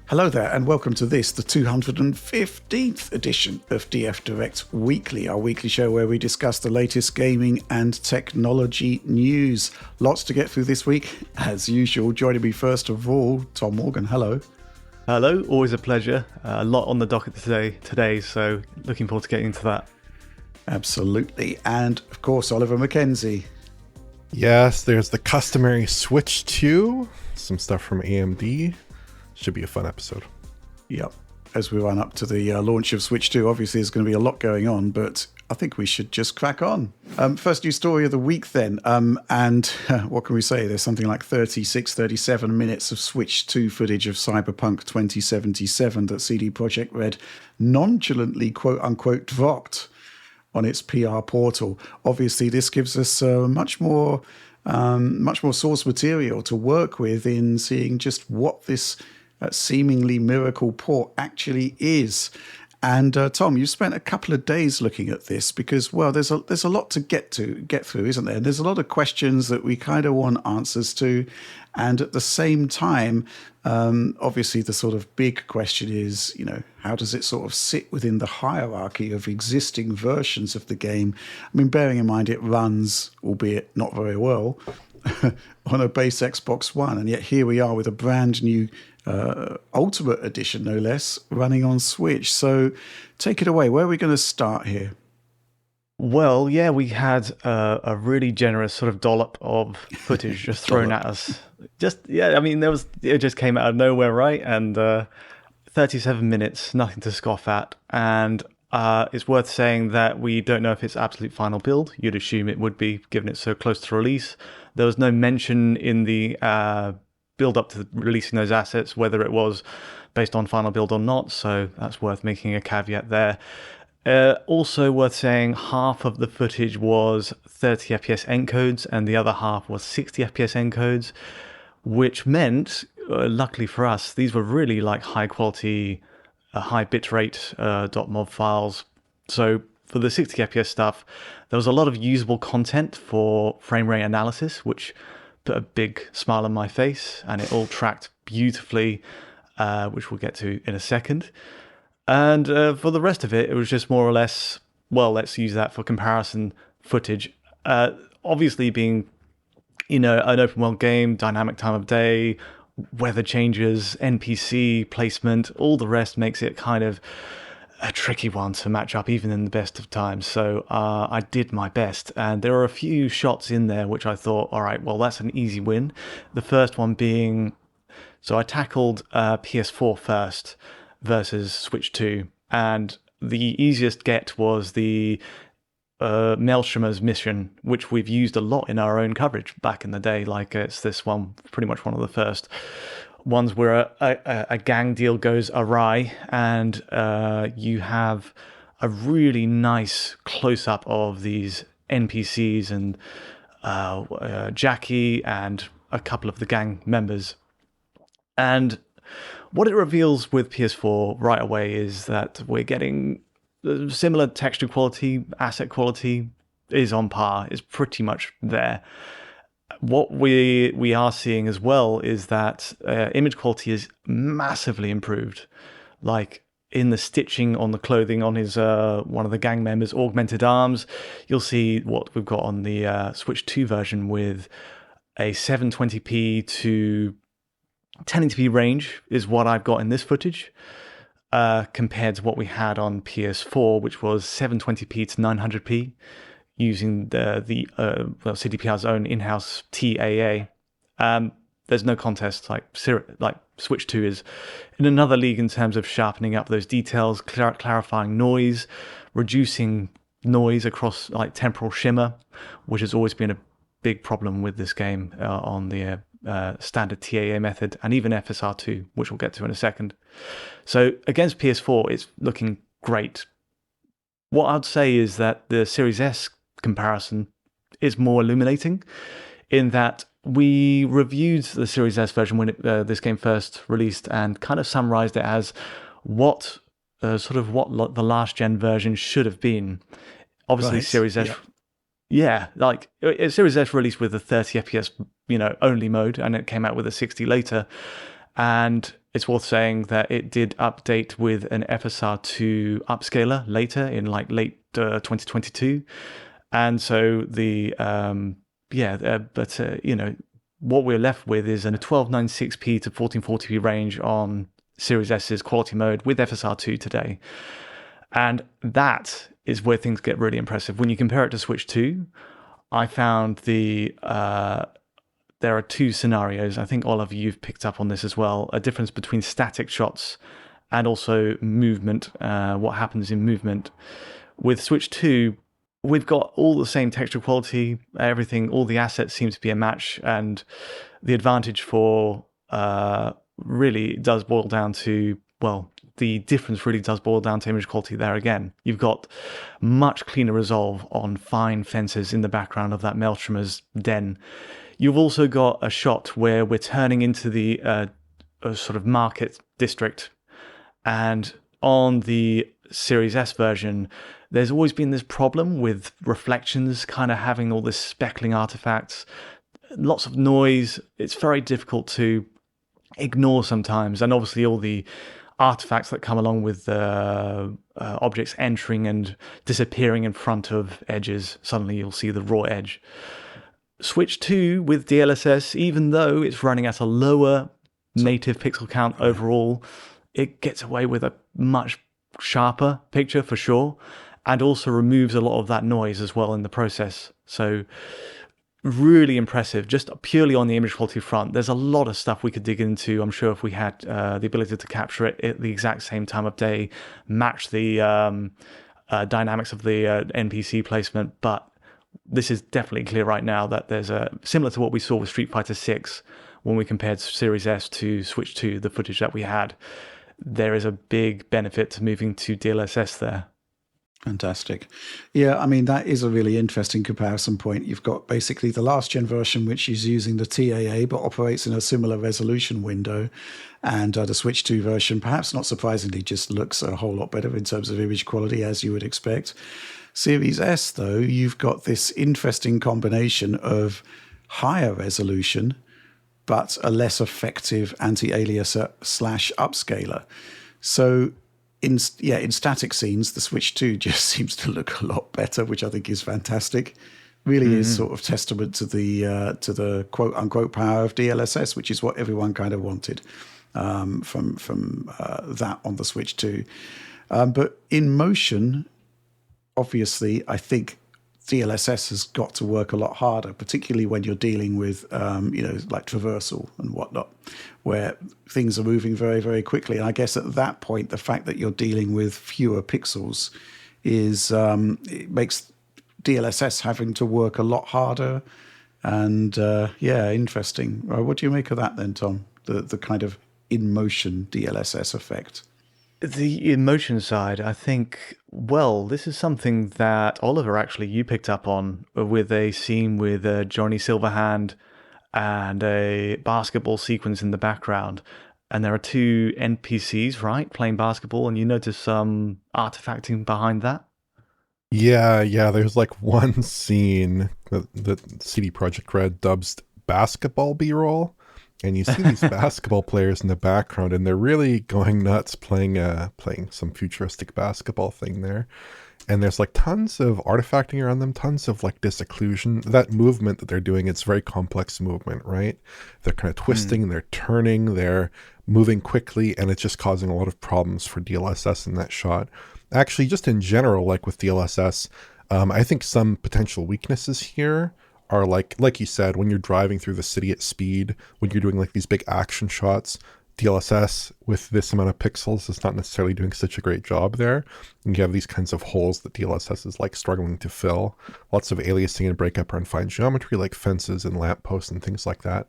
Hello there, and welcome to this, the 215th edition of DF Direct Weekly, our weekly show where we discuss the latest gaming and technology news. Lots to get through this week. As usual, joining me first of all, Tom Morgan. Hello. Hello, always a pleasure. A lot on the docket today, so looking forward to getting into that. Absolutely. And, of course, Oliver Mackenzie. Yes, there's the customary Switch 2, some stuff from AMD. Should be a fun episode. Yep. As we run up to the launch of Switch 2, obviously there's going to be a lot going on, but I think we should just crack on. First news story of the week then. What can we say? There's something like 37 minutes of Switch 2 footage of Cyberpunk 2077 that CD Projekt Red nonchalantly, quote-unquote, dropped on its PR portal. Obviously, this gives us much more source material to work with in seeing just what this seemingly miracle port actually is. And Tom, you've spent a couple of days looking at this because, well, there's a lot to get through, isn't there? And there's a lot of questions that we kind of want answers to, and at the same time, obviously, the sort of big question is, how does it sort of sit within the hierarchy of existing versions of the game? I mean, bearing in mind it runs, albeit not very well, on a base Xbox One, and yet here we are with a brand new Ultimate Edition, no less, running on Switch. So take it away. Where are we going to start here? Well, yeah, we had a really generous sort of dollop of footage just thrown at us. It just came out of nowhere, right? And 37 minutes, nothing to scoff at. And it's worth saying that we don't know if it's absolute final build. You'd assume it would be, given it's so close to release. There was no mention in the build up to releasing those assets, whether it was based on final build or not. So that's worth making a caveat there. Also worth saying, half of the footage was 30 FPS encodes and the other half was 60 FPS encodes, which meant, luckily for us, these were really like high quality, high bitrate .mov files. So for the 60 FPS stuff, there was a lot of usable content for frame rate analysis, which put a big smile on my face, and it all tracked beautifully, which we'll get to in a second. And for the rest of it, it was just more or less, well, let's use that for comparison footage. Obviously being, an open world game, dynamic time of day, weather changes, NPC placement, all the rest makes it kind of a tricky one to match up even in the best of times. So I did my best, and there are a few shots in there which I thought, all right, well, that's an easy win. The first one being, so I tackled PS4 first versus Switch 2, and the easiest get was the Maelstrom's mission, which we've used a lot in our own coverage back in the day. Like it's this one, pretty much one of the first ones where a gang deal goes awry, and you have a really nice close-up of these NPCs and Jackie and a couple of the gang members. And what it reveals with PS4 right away is that we're getting similar texture quality, asset quality is on par, is pretty much there. What we are seeing as well is that image quality is massively improved. Like in the stitching on the clothing on his one of the gang members' augmented arms, you'll see what we've got on the Switch 2 version with a 720p to 1080p range is what I've got in this footage, compared to what we had on PS4, which was 720p to 900p. Using CDPR's own in-house TAA. There's no contest. Like Switch 2 is in another league in terms of sharpening up those details, clarifying noise, reducing noise across like temporal shimmer, which has always been a big problem with this game on the standard TAA method, and even FSR2, which we'll get to in a second. So against PS4, it's looking great. What I'd say is that the Series S comparison is more illuminating in that we reviewed the Series S version when this game first released and kind of summarized it as what the last gen version should have been. Obviously, right. Series S, Series S released with a 30 FPS, only mode, and it came out with a 60 later. And It's worth saying that it did update with an FSR2 upscaler later in like late 2022. And so what we're left with is a 1296p to 1440p range on Series S's quality mode with FSR2 today. And that is where things get really impressive. When you compare it to Switch 2, I found there are two scenarios. I think, Oliver, you've picked up on this as well. A difference between static shots and also movement, what happens in movement. With Switch 2, we've got all the same texture quality, everything, all the assets seem to be a match. And the advantage really does boil down to, the difference really does boil down to image quality there again. You've got much cleaner resolve on fine fences in the background of that Maelstrom's den. You've also got a shot where we're turning into the sort of market district. And on the Series S version, there's always been this problem with reflections kind of having all this speckling artifacts, lots of noise. It's very difficult to ignore sometimes. And obviously all the artifacts that come along with objects entering and disappearing in front of edges. Suddenly you'll see the raw edge. Switch 2 with DLSS, even though it's running at a lower native pixel count overall, it gets away with a much sharper picture for sure, and also removes a lot of that noise as well in the process. So really impressive, just purely on the image quality front. There's a lot of stuff we could dig into. I'm sure if we had the ability to capture it at the exact same time of day, match the dynamics of the NPC placement, but this is definitely clear right now that there's similar to what we saw with Street Fighter 6 when we compared Series S to Switch 2, the footage that we had. There is a big benefit to moving to DLSS there. Fantastic. Yeah, I mean, that is a really interesting comparison point. You've got basically the last gen version, which is using the TAA, but operates in a similar resolution window. And the Switch 2 version, perhaps not surprisingly, just looks a whole lot better in terms of image quality, as you would expect. Series S, though, you've got this interesting combination of higher resolution, but a less effective anti-aliaser / upscaler. So in static scenes, the Switch 2 just seems to look a lot better, which I think is fantastic. Really is sort of testament to the quote unquote power of DLSS, which is what everyone kind of wanted from that on the Switch 2. But in motion, obviously, I think DLSS has got to work a lot harder, particularly when you're dealing with, like traversal and whatnot, where things are moving very, very quickly. And I guess at that point, the fact that you're dealing with fewer pixels is it makes DLSS having to work a lot harder. And interesting. What do you make of that then, Tom? The kind of in-motion DLSS effect? The emotion side, I think, this is something that Oliver, actually, you picked up on with a scene with Johnny Silverhand and a basketball sequence in the background. And there are two NPCs, right, playing basketball, and you notice some artifacting behind that? Yeah, there's like one scene that CD Projekt Red dubs basketball B-roll. And you see these basketball players in the background, and they're really going nuts playing some futuristic basketball thing there. And there's like tons of artifacting around them, tons of like disocclusion. That movement that they're doing, it's very complex movement, right? They're kind of twisting, they're turning, they're moving quickly, and it's just causing a lot of problems for DLSS in that shot. Actually, just in general, like with DLSS, I think some potential weaknesses here are like you said, when you're driving through the city at speed, when you're doing like these big action shots, DLSS with this amount of pixels is not necessarily doing such a great job there. And you have these kinds of holes that DLSS is like struggling to fill. Lots of aliasing and breakup around fine geometry like fences and lampposts and things like that.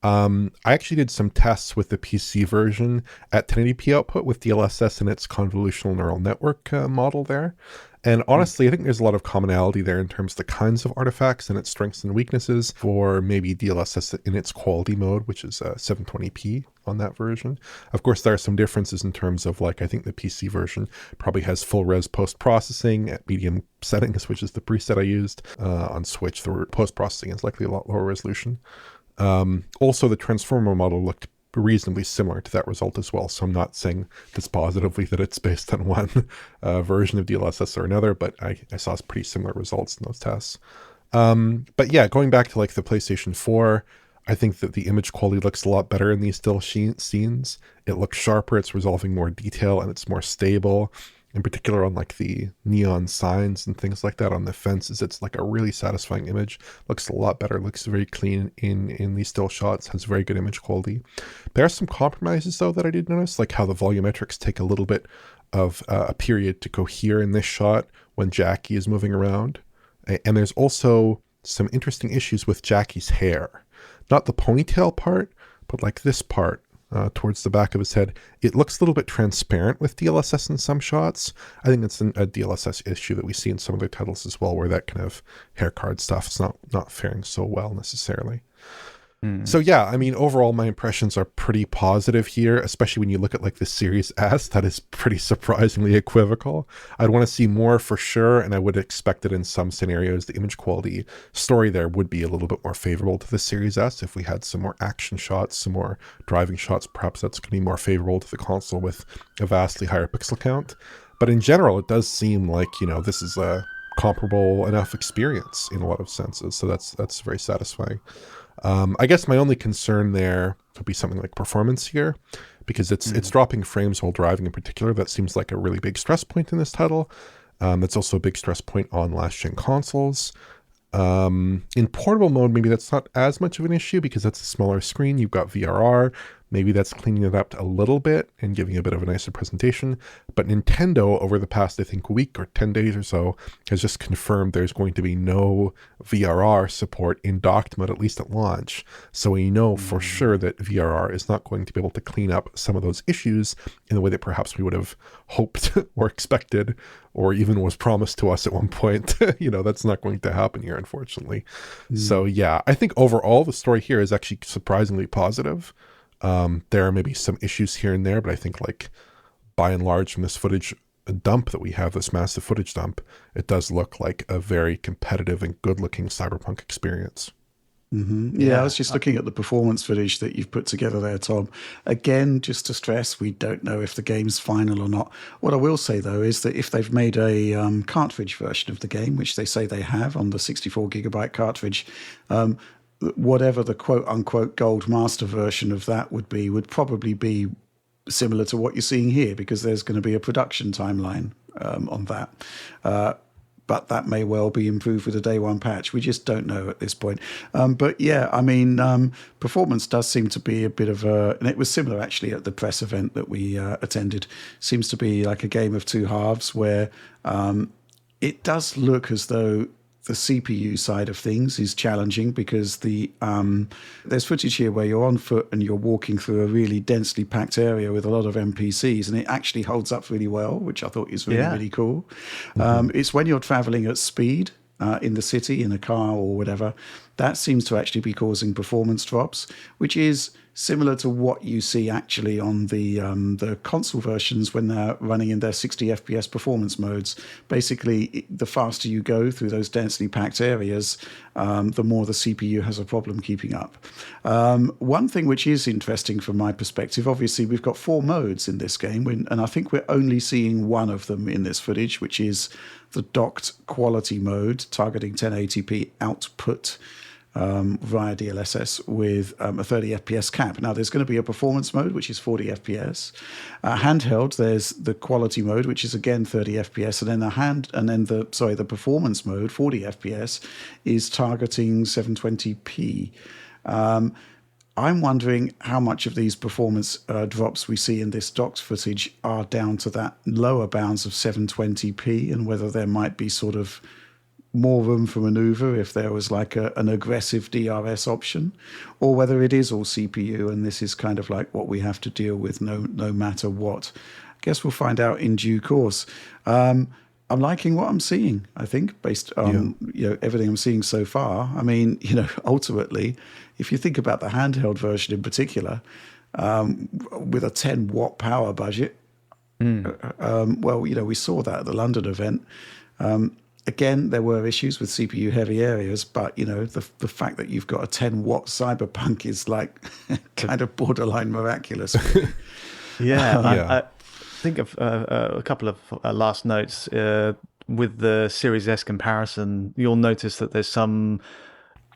I actually did some tests with the PC version at 1080p output with DLSS and its convolutional neural network model there. And honestly, I think there's a lot of commonality there in terms of the kinds of artifacts and its strengths and weaknesses for maybe DLSS in its quality mode, which is 720p on that version. Of course, there are some differences in terms of like, I think the PC version probably has full res post-processing at medium settings, which is the preset I used. On Switch, the post-processing is likely a lot lower resolution. Also, the transformer model looked reasonably similar to that result as well. So I'm not saying this positively that it's based on one version of DLSS or another, but I saw pretty similar results in those tests. But yeah, going back to like the PlayStation 4, I think that the image quality looks a lot better in these still scenes. It looks sharper, it's resolving more detail, and it's more stable. In particular on like the neon signs and things like that on the fences, it's like a really satisfying image. Looks a lot better, looks very clean in these still shots, has very good image quality. There are some compromises though that I did notice, like how the volumetrics take a little bit of a period to cohere in this shot when Jackie is moving around. And there's also some interesting issues with Jackie's hair. Not the ponytail part, but like this part towards the back of his head. It looks a little bit transparent with DLSS in some shots. I think it's a DLSS issue that we see in some other titles as well, where that kind of hair card stuff is not faring so well necessarily. So yeah, I mean, overall, my impressions are pretty positive here, especially when you look at like the Series S. That is pretty surprisingly equivocal. I'd want to see more for sure, and I would expect that in some scenarios, the image quality story there would be a little bit more favorable to the Series S. If we had some more action shots, some more driving shots, perhaps that's going to be more favorable to the console with a vastly higher pixel count. But in general, it does seem like, this is a comparable enough experience in a lot of senses. So that's very satisfying. I guess my only concern there would be something like performance here, because it's dropping frames while driving in particular. That seems like a really big stress point in this title. It's also a big stress point on last-gen consoles. In portable mode, maybe that's not as much of an issue because that's a smaller screen. You've got VRR. Maybe that's cleaning it up a little bit and giving a bit of a nicer presentation. But Nintendo, over the past, I think, week or 10 days or so, has just confirmed there's going to be no VRR support in docked mode, at least at launch. So we know for sure that VRR is not going to be able to clean up some of those issues in the way that perhaps we would have hoped or expected, or even was promised to us at one point. That's not going to happen here, unfortunately. So yeah, I think overall the story here is actually surprisingly positive. There are maybe some issues here and there, but I think like by and large from this footage dump that we have, this massive footage dump, it does look like a very competitive and good looking Cyberpunk experience. Yeah, I was just looking at the performance footage that you've put together there, Tom. Again, just to stress, we don't know if the game's final or not. What I will say, though, is that if they've made a cartridge version of the game, which they say they have on the 64-gigabyte cartridge, whatever the quote-unquote gold master version of that would probably be similar to what you're seeing here, because there's going to be a production timeline on that. But that may well be improved with a day one patch. We just don't know at this point. But yeah, I mean, performance does seem to be a bit of and it was similar actually at the press event that we attended, seems to be like a game of two halves where it does look as though the CPU side of things is challenging, because there's footage here where you're on foot and you're walking through a really densely packed area with a lot of NPCs, and it actually holds up really well, which I thought is really, really cool. It's when you're traveling at speed in the city, in a car or whatever, that seems to actually be causing performance drops, which is similar to what you see actually on the console versions when they're running in their 60 FPS performance modes. Basically, the faster you go through those densely packed areas, the more the CPU has a problem keeping up. One thing which is interesting from my perspective, obviously we've got 4 modes in this game, and I think we're only seeing one of them in this footage, which is the docked quality mode targeting 1080p output via DLSS with a 30 FPS cap. Now, there's going to be a performance mode, which is 40 FPS. Handheld, there's the quality mode, which is again 30 FPS, and then the performance mode, 40 FPS, is targeting 720p. I'm wondering how much of these performance drops we see in this docked footage are down to that lower bounds of 720p, and whether there might be sort of more room for maneuver if there was like an aggressive DRS option, or whether it is all CPU and this is kind of like what we have to deal with no matter what. I guess we'll find out in due course. I'm liking what I'm seeing, I think, based on everything I'm seeing so far. I mean, ultimately, if you think about the handheld version in particular, with a 10-watt power budget, we saw that at the London event. again, there were issues with CPU heavy areas, but the fact that you've got a 10-watt Cyberpunk is like kind of borderline miraculous. Really. Yeah, I think of a couple of last notes with the Series S comparison. You'll notice that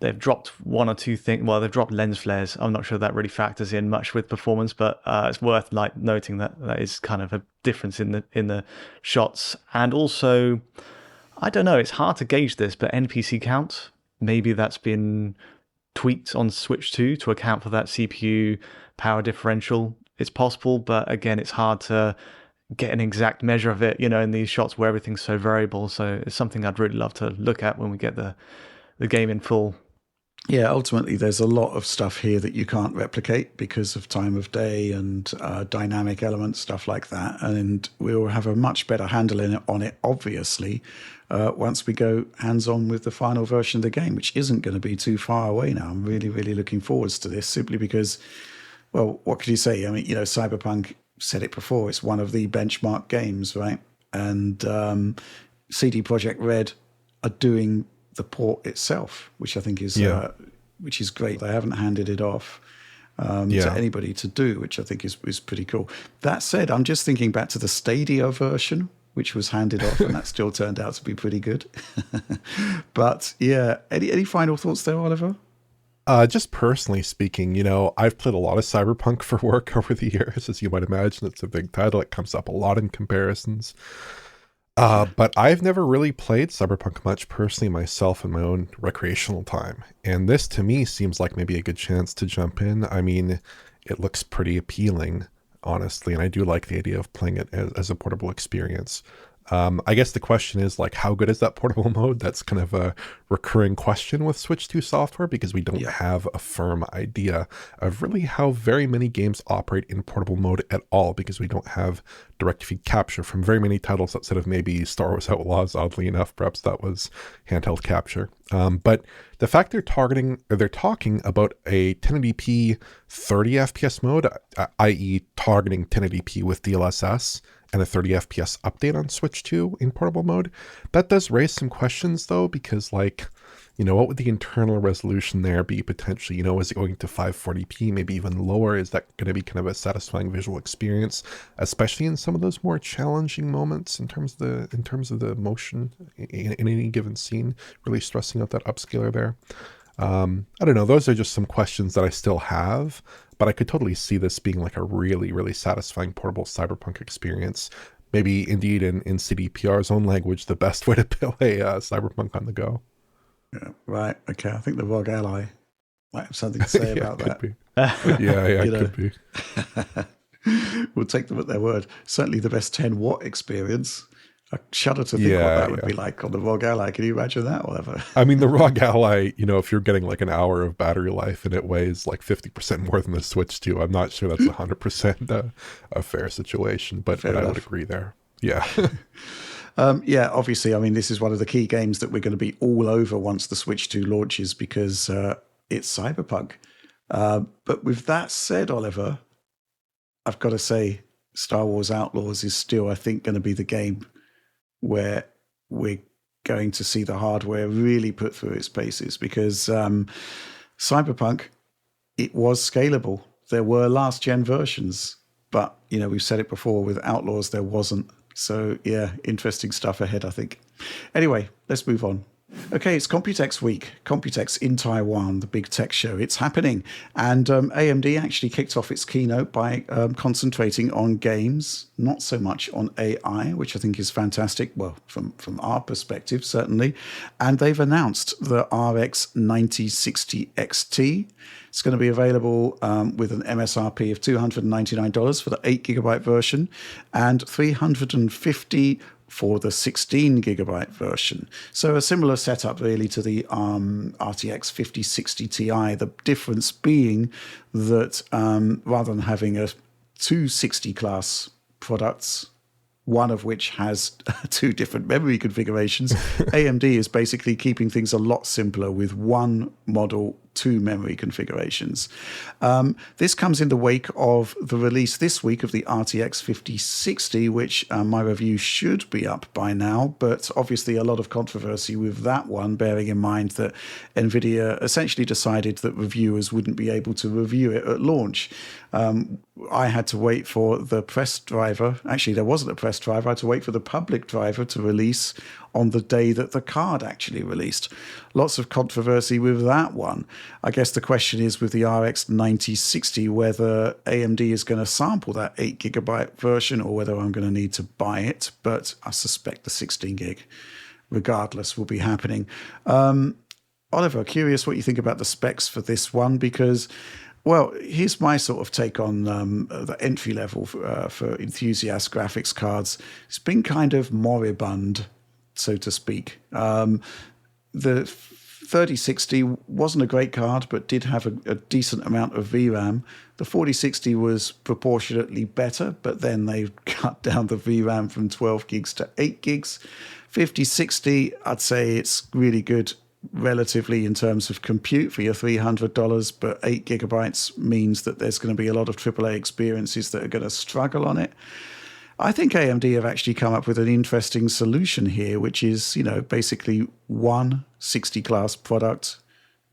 they've dropped one or two things. Well, they've dropped lens flares. I'm not sure that really factors in much with performance, but it's worth noting that is kind of a difference in the shots. And also, I don't know, it's hard to gauge this, but NPC count, maybe that's been tweaked on Switch 2 to account for that CPU power differential. It's possible, but again, it's hard to get an exact measure of it, in these shots where everything's so variable. So it's something I'd really love to look at when we get the game in full. Yeah, ultimately, there's a lot of stuff here that you can't replicate because of time of day and dynamic elements, stuff like that. And we'll have a much better handle on it, obviously, once we go hands-on with the final version of the game, which isn't going to be too far away now. I'm really, really looking forward to this, simply because, well, what could you say? I mean, Cyberpunk, said it before, it's one of the benchmark games, right? And CD Projekt Red are doing the port itself, which I think is which is great. They haven't handed it off to anybody to do, which I think is pretty cool. That said, I'm just thinking back to the Stadia version, which was handed off, and that still turned out to be pretty good. But yeah, any final thoughts there, Oliver? Just personally speaking, I've played a lot of Cyberpunk for work over the years. As you might imagine, it's a big title. It comes up a lot in comparisons. But I've never really played Cyberpunk much personally myself in my own recreational time. And this to me seems like maybe a good chance to jump in. I mean, it looks pretty appealing, honestly. And I do like the idea of playing it as a portable experience. I guess the question is, how good is that portable mode? That's kind of a recurring question with Switch 2 software, because we don't have a firm idea of really how very many games operate in portable mode at all, because we don't have direct feed capture from very many titles outside of maybe Star Wars Outlaws. Oddly enough, perhaps that was handheld capture. But the fact they're talking about a 1080p 30 FPS mode, i.e. targeting 1080p with DLSS, and a 30 FPS update on Switch 2 in portable mode, that does raise some questions though, because what would the internal resolution there be potentially? Is it going to 540p, maybe even lower? Is that going to be kind of a satisfying visual experience, especially in some of those more challenging moments in terms of the motion in any given scene, really stressing out that upscaler there? I don't know. Those are just some questions that I still have, but I could totally see this being like a really, really satisfying portable Cyberpunk experience. Maybe indeed in CDPR's own language, the best way to play Cyberpunk on the go. Yeah, right. Okay. I think the Rogue Ally might have something to say about that. Be. It could be. We'll take them at their word. Certainly the best 10-watt experience. I shudder to think what that would be like on the Rogue Ally. Can you imagine that, whatever? I mean, the Rogue Ally, if you're getting like an hour of battery life and it weighs like 50% more than the Switch 2, I'm not sure that's 100% a fair situation, but I would agree there. Yeah. Obviously, I mean, this is one of the key games that we're going to be all over once the Switch 2 launches, because it's Cyberpunk. But with that said, Oliver, I've got to say Star Wars Outlaws is still, I think, going to be the game where we're going to see the hardware really put through its paces, because Cyberpunk, it was scalable. There were last-gen versions, but, we've said it before, with Outlaws, there wasn't. So, yeah, interesting stuff ahead, I think. Anyway, let's move on. Okay, it's Computex week. Computex in Taiwan, the big tech show. It's happening. And AMD actually kicked off its keynote by concentrating on games, not so much on AI, which I think is fantastic. Well, from our perspective, certainly. And they've announced the RX 9060 XT. It's going to be available with an MSRP of $299 for the 8GB version and $350 for the 16 gigabyte version. So a similar setup really to the RTX 5060 Ti, the difference being that rather than having a 260 class products, one of which has two different memory configurations, AMD is basically keeping things a lot simpler with one model two memory configurations. This comes in the wake of the release this week of the RTX 5060, which my review should be up by now, but obviously a lot of controversy with that one, bearing in mind that Nvidia essentially decided that reviewers wouldn't be able to review it at launch. I had to wait for the press driver. Actually, there wasn't a press driver. I had to wait for the public driver to release on the day that the card actually released. Lots of controversy with that one. I guess the question is with the RX 9060 whether AMD is going to sample that 8 gigabyte version or whether I'm going to need to buy it. But I suspect the 16 gig, regardless, will be happening. Oliver, curious what you think about the specs for this one, because, well, here's my sort of take on the entry level for enthusiast graphics cards. It's been kind of moribund, so to speak. The 3060 wasn't a great card, but did have a decent amount of VRAM. The 4060 was proportionately better, but then they cut down the VRAM from 12 gigs to 8 gigs. 5060, I'd say it's really good relatively in terms of compute for your $300, but 8 gigabytes means that there's going to be a lot of AAA experiences that are going to struggle on it. I think AMD have actually come up with an interesting solution here, which is, basically one 60 class product,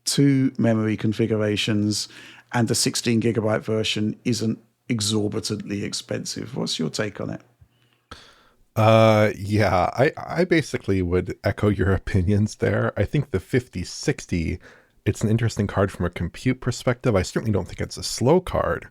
two memory configurations, and the 16 gigabyte version isn't exorbitantly expensive. What's your take on it? Yeah, I basically would echo your opinions there. I think the 5060, it's an interesting card from a compute perspective. I certainly don't think it's a slow card,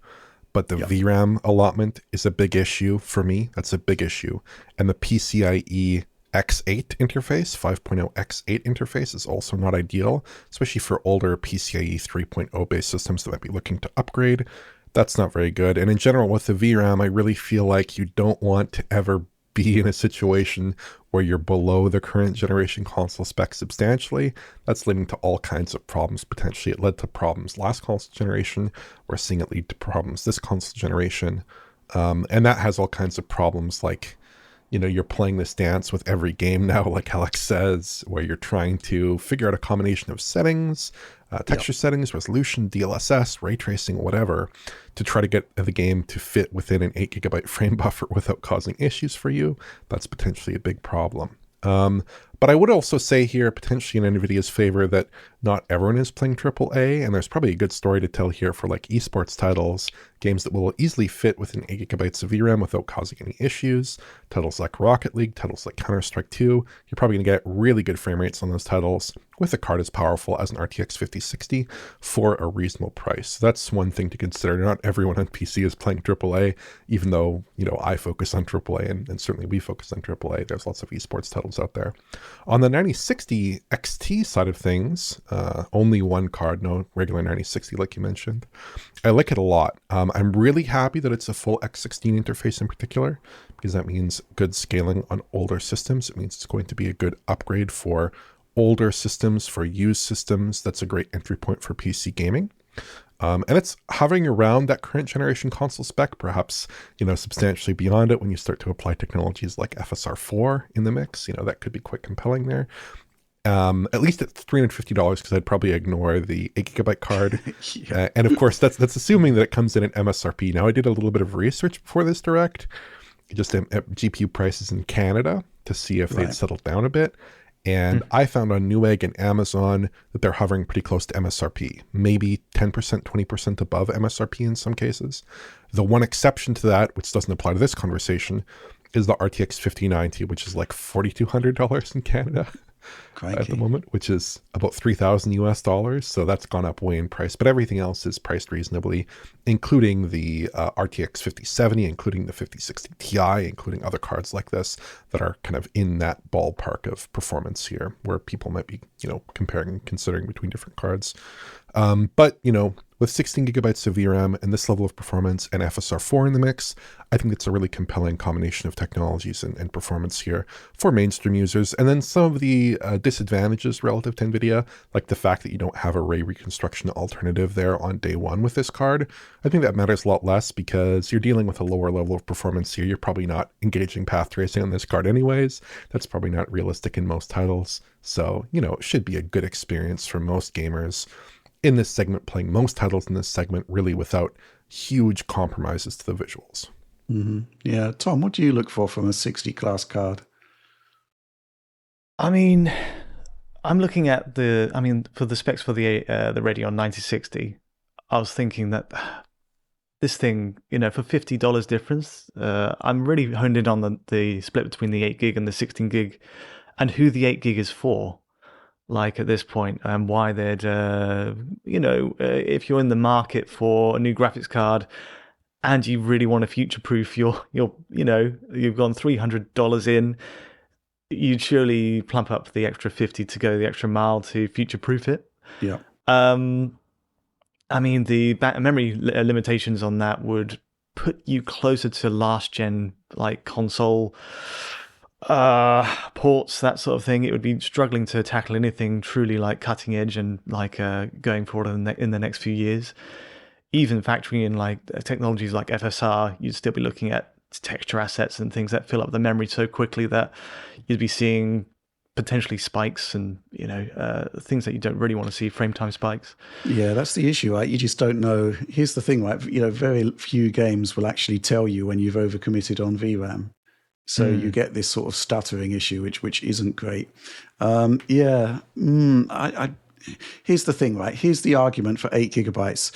but the VRAM allotment is a big issue for me. That's a big issue. And the PCIe X8 interface, 5.0 X8 interface is also not ideal, especially for older PCIe 3.0 based systems that might be looking to upgrade. That's not very good. And in general, with the VRAM, I really feel like you don't want to ever be in a situation where you're below the current generation console spec substantially. That's leading to all kinds of problems. Potentially, it led to problems last console generation. We're seeing it lead to problems this console generation. And that has all kinds of problems like, you're playing this dance with every game now, like Alex says, where you're trying to figure out a combination of settings, texture settings, resolution, DLSS, ray tracing, whatever, to try to get the game to fit within an 8 gigabyte frame buffer without causing issues for you. That's potentially a big problem. But I would also say here, potentially in NVIDIA's favor, that not everyone is playing AAA, and there's probably a good story to tell here for like esports titles, games that will easily fit within 8 gigabytes of VRAM without causing any issues. Titles like Rocket League, titles like Counter-Strike 2, you're probably going to get really good frame rates on those titles with a card as powerful as an RTX 5060 for a reasonable price. So that's one thing to consider. Not everyone on PC is playing AAA, even though, I focus on AAA and certainly we focus on AAA. There's lots of esports titles out there. On the 9060 XT side of things, only one card, no regular 9060 like you mentioned. I like it a lot. I'm really happy that it's a full X16 interface in particular, because that means good scaling on older systems. It means it's going to be a good upgrade for older systems, for used systems. That's a great entry point for PC gaming. And it's hovering around that current generation console spec, perhaps, substantially beyond it when you start to apply technologies like FSR 4 in the mix. That could be quite compelling there. At least at $350, because I'd probably ignore the 8 gigabyte card. And of course, that's assuming that it comes in at MSRP. Now, I did a little bit of research before this direct, just at GPU prices in Canada to see if they'd settled down a bit. And I found on Newegg and Amazon that they're hovering pretty close to MSRP, maybe 10%, 20% above MSRP in some cases. The one exception to that, which doesn't apply to this conversation, is the RTX 5090, which is like $4,200 in Canada. At the moment, which is about $3,000 US. So that's gone up way in price, but everything else is priced reasonably, including the RTX 5070, including the 5060 Ti, including other cards like this that are kind of in that ballpark of performance here, where people might be, comparing and considering between different cards. But, with 16 gigabytes of VRAM and this level of performance and FSR 4 in the mix, I think it's a really compelling combination of technologies and performance here for mainstream users. And then some of the disadvantages relative to NVIDIA, like the fact that you don't have a ray reconstruction alternative there on day one with this card, I think that matters a lot less because you're dealing with a lower level of performance here. You're probably not engaging path tracing on this card anyways. That's probably not realistic in most titles. So, it should be a good experience for most gamers. in this segment, playing most titles in this segment, really without huge compromises to the visuals. Yeah, Tom, what do you look for from a 60 class card? I mean, I'm looking at for the specs for the Radeon 9060. I was thinking that this thing, for $50 difference, I'm really honed in on the split between the 8 gig and the 16 gig, and who the 8 gig is for. Like at this point, and why they'd, if you're in the market for a new graphics card, and you really want to future-proof you've gone $300 in, you'd surely plump up the extra 50 to go the extra mile to future-proof it. Yeah. I mean, the memory limitations on that would put you closer to last gen, like console ports, that sort of thing. It would be struggling to tackle anything truly like cutting edge and like going forward in the next few years. Even factoring in like technologies like FSR, you'd still be looking at texture assets and things that fill up the memory so quickly that you'd be seeing potentially spikes and things that you don't really want to see, frame time spikes. Yeah, that's the issue, right? You just don't know. Here's the thing, right? Very few games will actually tell you when you've overcommitted on VRAM. So you get this sort of stuttering issue, which isn't great. Here's the thing, right? Here's the argument for 8 gigabytes.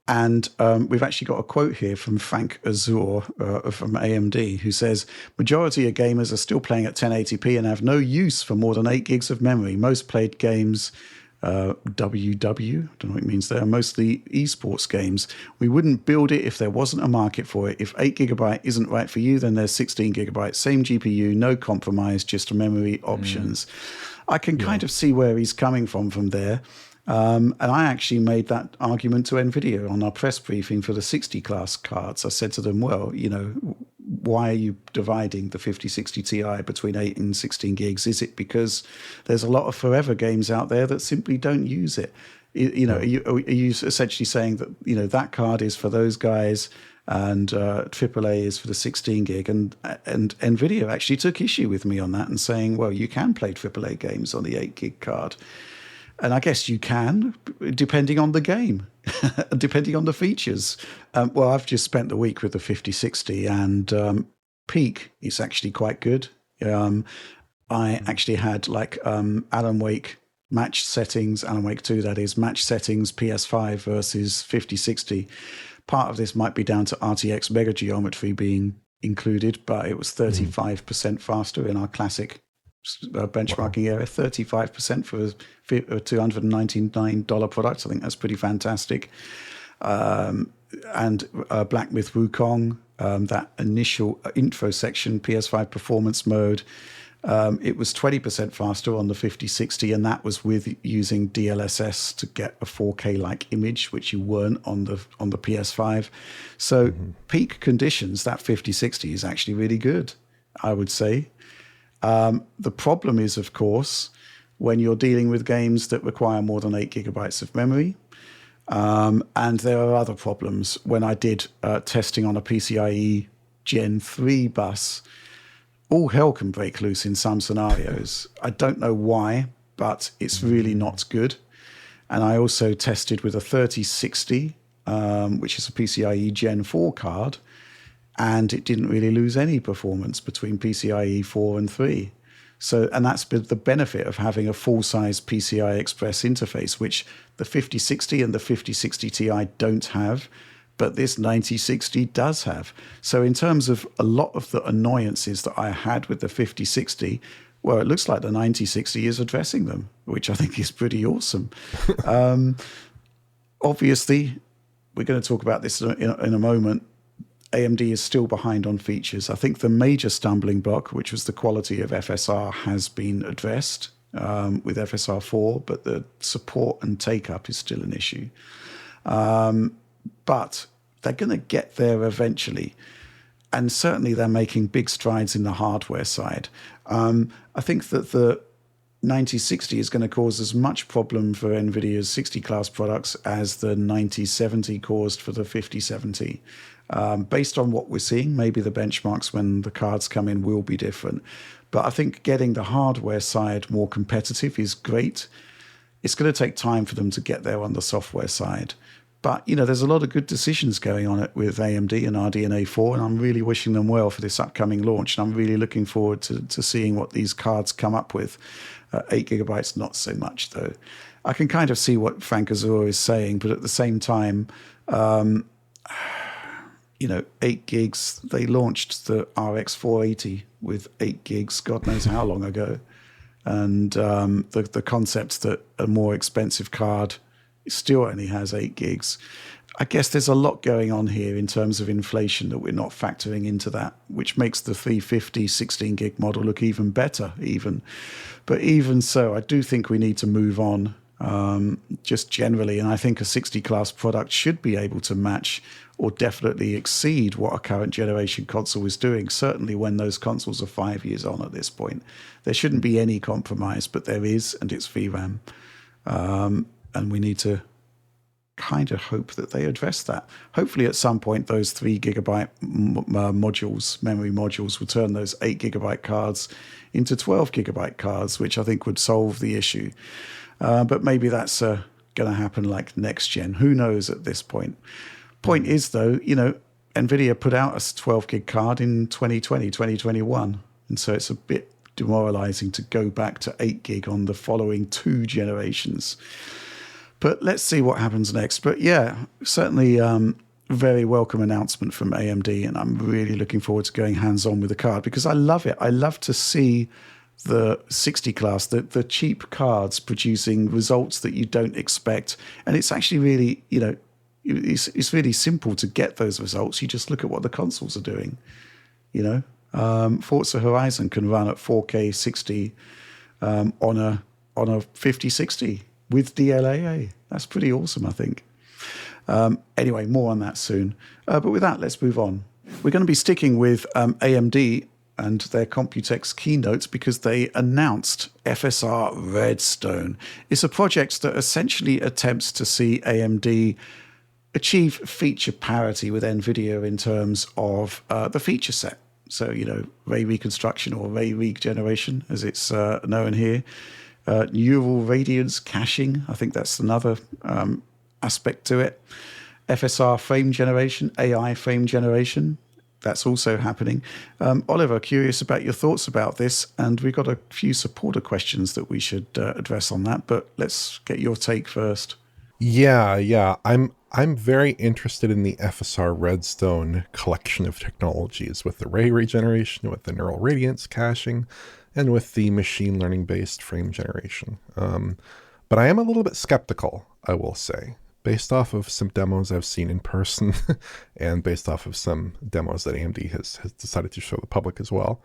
And we've actually got a quote here from Frank Azur from AMD, who says, majority of gamers are still playing at 1080p and have no use for more than 8 gigs of memory. Most played games, WW, I don't know what it means there, mostly esports games. We wouldn't build it if there wasn't a market for it. If 8 gigabyte isn't right for you, then there's 16 gigabytes. Same GPU, no compromise, just memory options. I can kind of see where he's coming from there. And I actually made that argument to Nvidia on our press briefing for the 60 class cards. I said to them, well, why are you dividing the 5060 Ti between 8 and 16 gigs? Is it because there's a lot of forever games out there that simply don't use it? Are you essentially saying that, that card is for those guys and AAA is for the 16 gig? And Nvidia actually took issue with me on that and saying, well, you can play AAA games on the 8 gig card. And I guess you can, depending on the game, depending on the features. Well, I've just spent the week with the 5060, and peak is actually quite good. I actually had like Alan Wake match settings, Alan Wake 2, that is, match settings PS5 versus 5060. Part of this might be down to RTX mega geometry being included, but it was 35% faster in our classic benchmarking area, 35% for a $299 product. I think that's pretty fantastic. And Black Myth Wukong, that initial intro section, PS5 performance mode, it was 20% faster on the 5060, and that was with using DLSS to get a 4K-like image, which you weren't on the PS5. So peak conditions, that 5060 is actually really good, I would say. The problem is, of course, when you're dealing with games that require more than 8 gigabytes of memory. And there are other problems. When I did testing on a PCIe Gen 3 bus, all hell can break loose in some scenarios. I don't know why, but it's really not good. And I also tested with a 3060, which is a PCIe Gen 4 card, and it didn't really lose any performance between PCIe 4 and 3. So, and that's the benefit of having a full-size PCI Express interface, which the 5060 and the 5060 Ti don't have, but this 9060 does have. So in terms of a lot of the annoyances that I had with the 5060, well, it looks like the 9060 is addressing them, which I think is pretty awesome. Obviously, we're going to talk about this in a moment. AMD is still behind on features. I think the major stumbling block, which was the quality of FSR, has been addressed with FSR 4, but the support and take-up is still an issue. But they're going to get there eventually. And certainly they're making big strides in the hardware side. I think that the 9060 is going to cause as much problem for NVIDIA's 60-class products as the 9070 caused for the 5070. Based on what we're seeing, maybe the benchmarks when the cards come in will be different. But I think getting the hardware side more competitive is great. It's going to take time for them to get there on the software side. But, there's a lot of good decisions going on with AMD and RDNA 4, and I'm really wishing them well for this upcoming launch. And I'm really looking forward to seeing what these cards come up with. 8 gigabytes, not so much, though. I can kind of see what Frank Azor is saying, but at the same time, 8 gigs, they launched the RX 480 with 8 gigs, God knows how long ago. And the concept that a more expensive card still only has 8 gigs. I guess there's a lot going on here in terms of inflation that we're not factoring into that, which makes the 350 16 gig model look even better even. But even so, I do think we need to move on just generally. And I think a 60 class product should be able to match or definitely exceed what a current generation console is doing, certainly when those consoles are 5 years on at this point. There shouldn't be any compromise, but there is, and it's VRAM. And we need to kind of hope that they address that. Hopefully at some point those 3 gigabyte memory modules will turn those 8 gigabyte cards into 12 gigabyte cards, which I think would solve the issue. But maybe that's going to happen like next gen. Who knows at this point? Point is, though, NVIDIA put out a 12 gig card in 2020, 2021. And so it's a bit demoralizing to go back to 8 gig on the following 2 generations. But let's see what happens next. But yeah, certainly very welcome announcement from AMD. And I'm really looking forward to going hands-on with the card because I love it. I love to see the 60 class, the cheap cards producing results that you don't expect. And it's actually really, it's really simple to get those results. You just look at what the consoles are doing. Forza Horizon can run at 4K 60 on a 5060 with DLAA. That's pretty awesome, I think. Anyway, more on that soon. But with that, let's move on. We're going to be sticking with AMD and their Computex keynotes because they announced FSR Redstone. It's a project that essentially attempts to see AMD achieve feature parity with Nvidia in terms of the feature set. So, ray reconstruction or ray regeneration, as it's known here. Neural radiance caching, I think that's another aspect to it. FSR frame generation, AI frame generation, that's also happening. Oliver, curious about your thoughts about this, and we've got a few supporter questions that we should address on that, but let's get your take first. Yeah. I'm very interested in the FSR Redstone collection of technologies with the ray regeneration, with the neural radiance caching, and with the machine learning based frame generation. But I am a little bit skeptical, I will say, based off of some demos I've seen in person and based off of some demos that AMD has decided to show the public as well.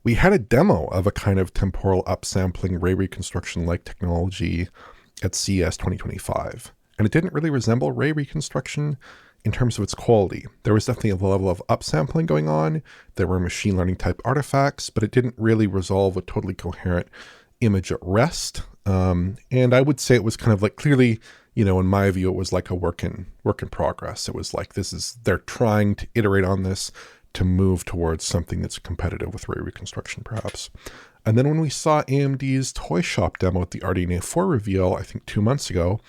We had a demo of a kind of temporal upsampling ray reconstruction like technology at CES 2025. And it didn't really resemble ray reconstruction in terms of its quality. There was definitely a level of upsampling going on. There were machine learning type artifacts, but it didn't really resolve a totally coherent image at rest. And I would say it was kind of like clearly, in my view, it was like a work in progress. It was like they're trying to iterate on this to move towards something that's competitive with ray reconstruction, perhaps. And then when we saw AMD's Toy Shop demo at the RDNA 4 reveal, I think 2 months ago,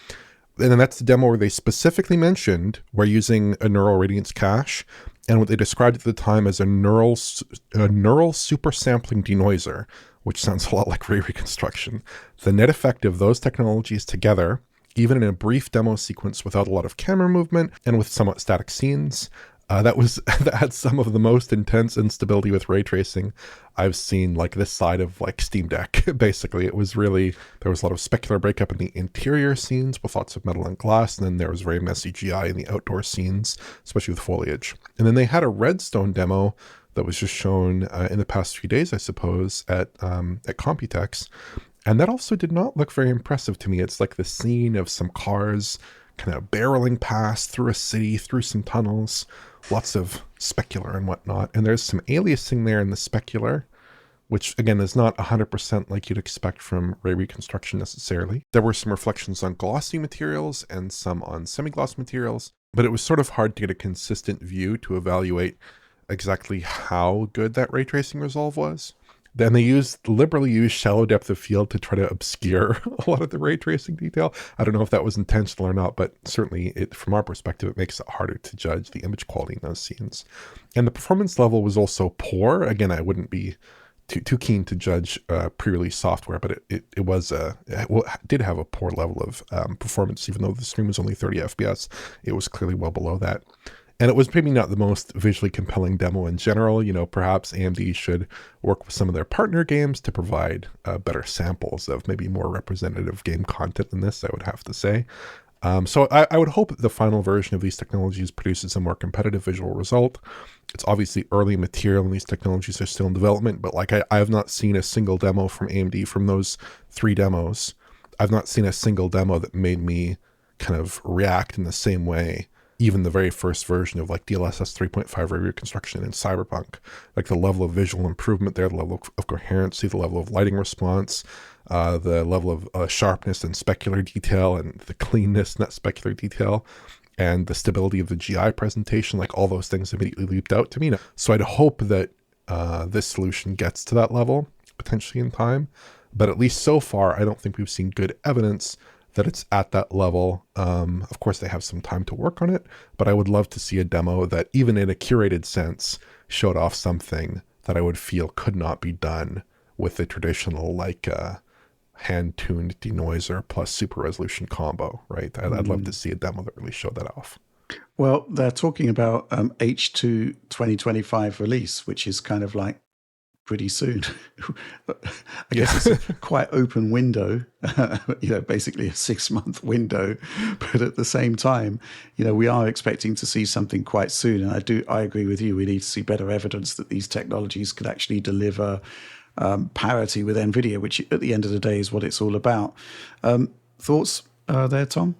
and then that's the demo where they specifically mentioned we're using a neural radiance cache and what they described at the time as a neural super sampling denoiser, which sounds a lot like ray reconstruction. The net effect of those technologies together, even in a brief demo sequence without a lot of camera movement and with somewhat static scenes, that had some of the most intense instability with ray tracing I've seen, like this side of like Steam Deck. Basically, it was really, there was a lot of specular breakup in the interior scenes with lots of metal and glass, and then there was very messy GI in the outdoor scenes, especially with foliage. And then they had a Redstone demo that was just shown in the past few days, I suppose, at Computex, and that also did not look very impressive to me. It's like the scene of some cars kind of barreling past through a city, through some tunnels, lots of specular and whatnot. And there's some aliasing there in the specular, which again is not 100% like you'd expect from ray reconstruction necessarily. There were some reflections on glossy materials and some on semi-gloss materials, but it was sort of hard to get a consistent view to evaluate exactly how good that ray tracing resolve was. Then they liberally used shallow depth of field to try to obscure a lot of the ray tracing detail. I don't know if that was intentional or not, but certainly from our perspective, it makes it harder to judge the image quality in those scenes. And the performance level was also poor. Again, I wouldn't be too keen to judge pre-release software, but it did have a poor level of performance, even though the stream was only 30 FPS. It was clearly well below that. And it was maybe not the most visually compelling demo in general. Perhaps AMD should work with some of their partner games to provide better samples of maybe more representative game content than this, I would have to say. So I would hope that the final version of these technologies produces a more competitive visual result. It's obviously early material and these technologies are still in development, but I have not seen a single demo from AMD from those 3 demos. I've not seen a single demo that made me kind of react in the same way. Even the very first version of DLSS 3.5 ray reconstruction in Cyberpunk, the level of visual improvement there, the level of coherency, the level of lighting response, the level of sharpness and specular detail, and the cleanness in that specular detail, and the stability of the GI presentation, all those things immediately leaped out to me. So I'd hope that this solution gets to that level, potentially in time. But at least so far, I don't think we've seen good evidence that it's at that level. Of course, they have some time to work on it, but I would love to see a demo that, even in a curated sense, showed off something that I would feel could not be done with the traditional, hand-tuned denoiser plus super resolution combo, right? I'd love to see a demo that really showed that off. Well, they're talking about H2 2025 release, which is kind of pretty soon. I guess it's a quite open window, basically a 6-month window. But at the same time, we are expecting to see something quite soon. And I agree with you. We need to see better evidence that these technologies could actually deliver parity with Nvidia, which at the end of the day is what it's all about. Thoughts there, Tom?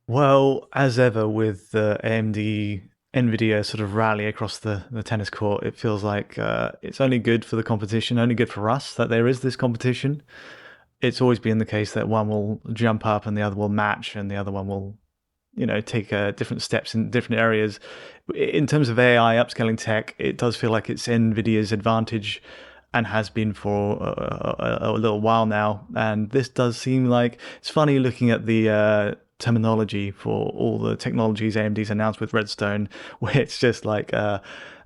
Well, as ever with AMD Nvidia sort of rally across the tennis court, it feels like it's only good for the competition, only good for us that there is this competition. It's always been the case that one will jump up and the other will match, and the other one will, take different steps in different areas. In terms of AI upscaling tech, it does feel like it's Nvidia's advantage and has been for a little while now. And this does seem like, it's funny looking at the terminology for all the technologies AMD's announced with Redstone, where it's just a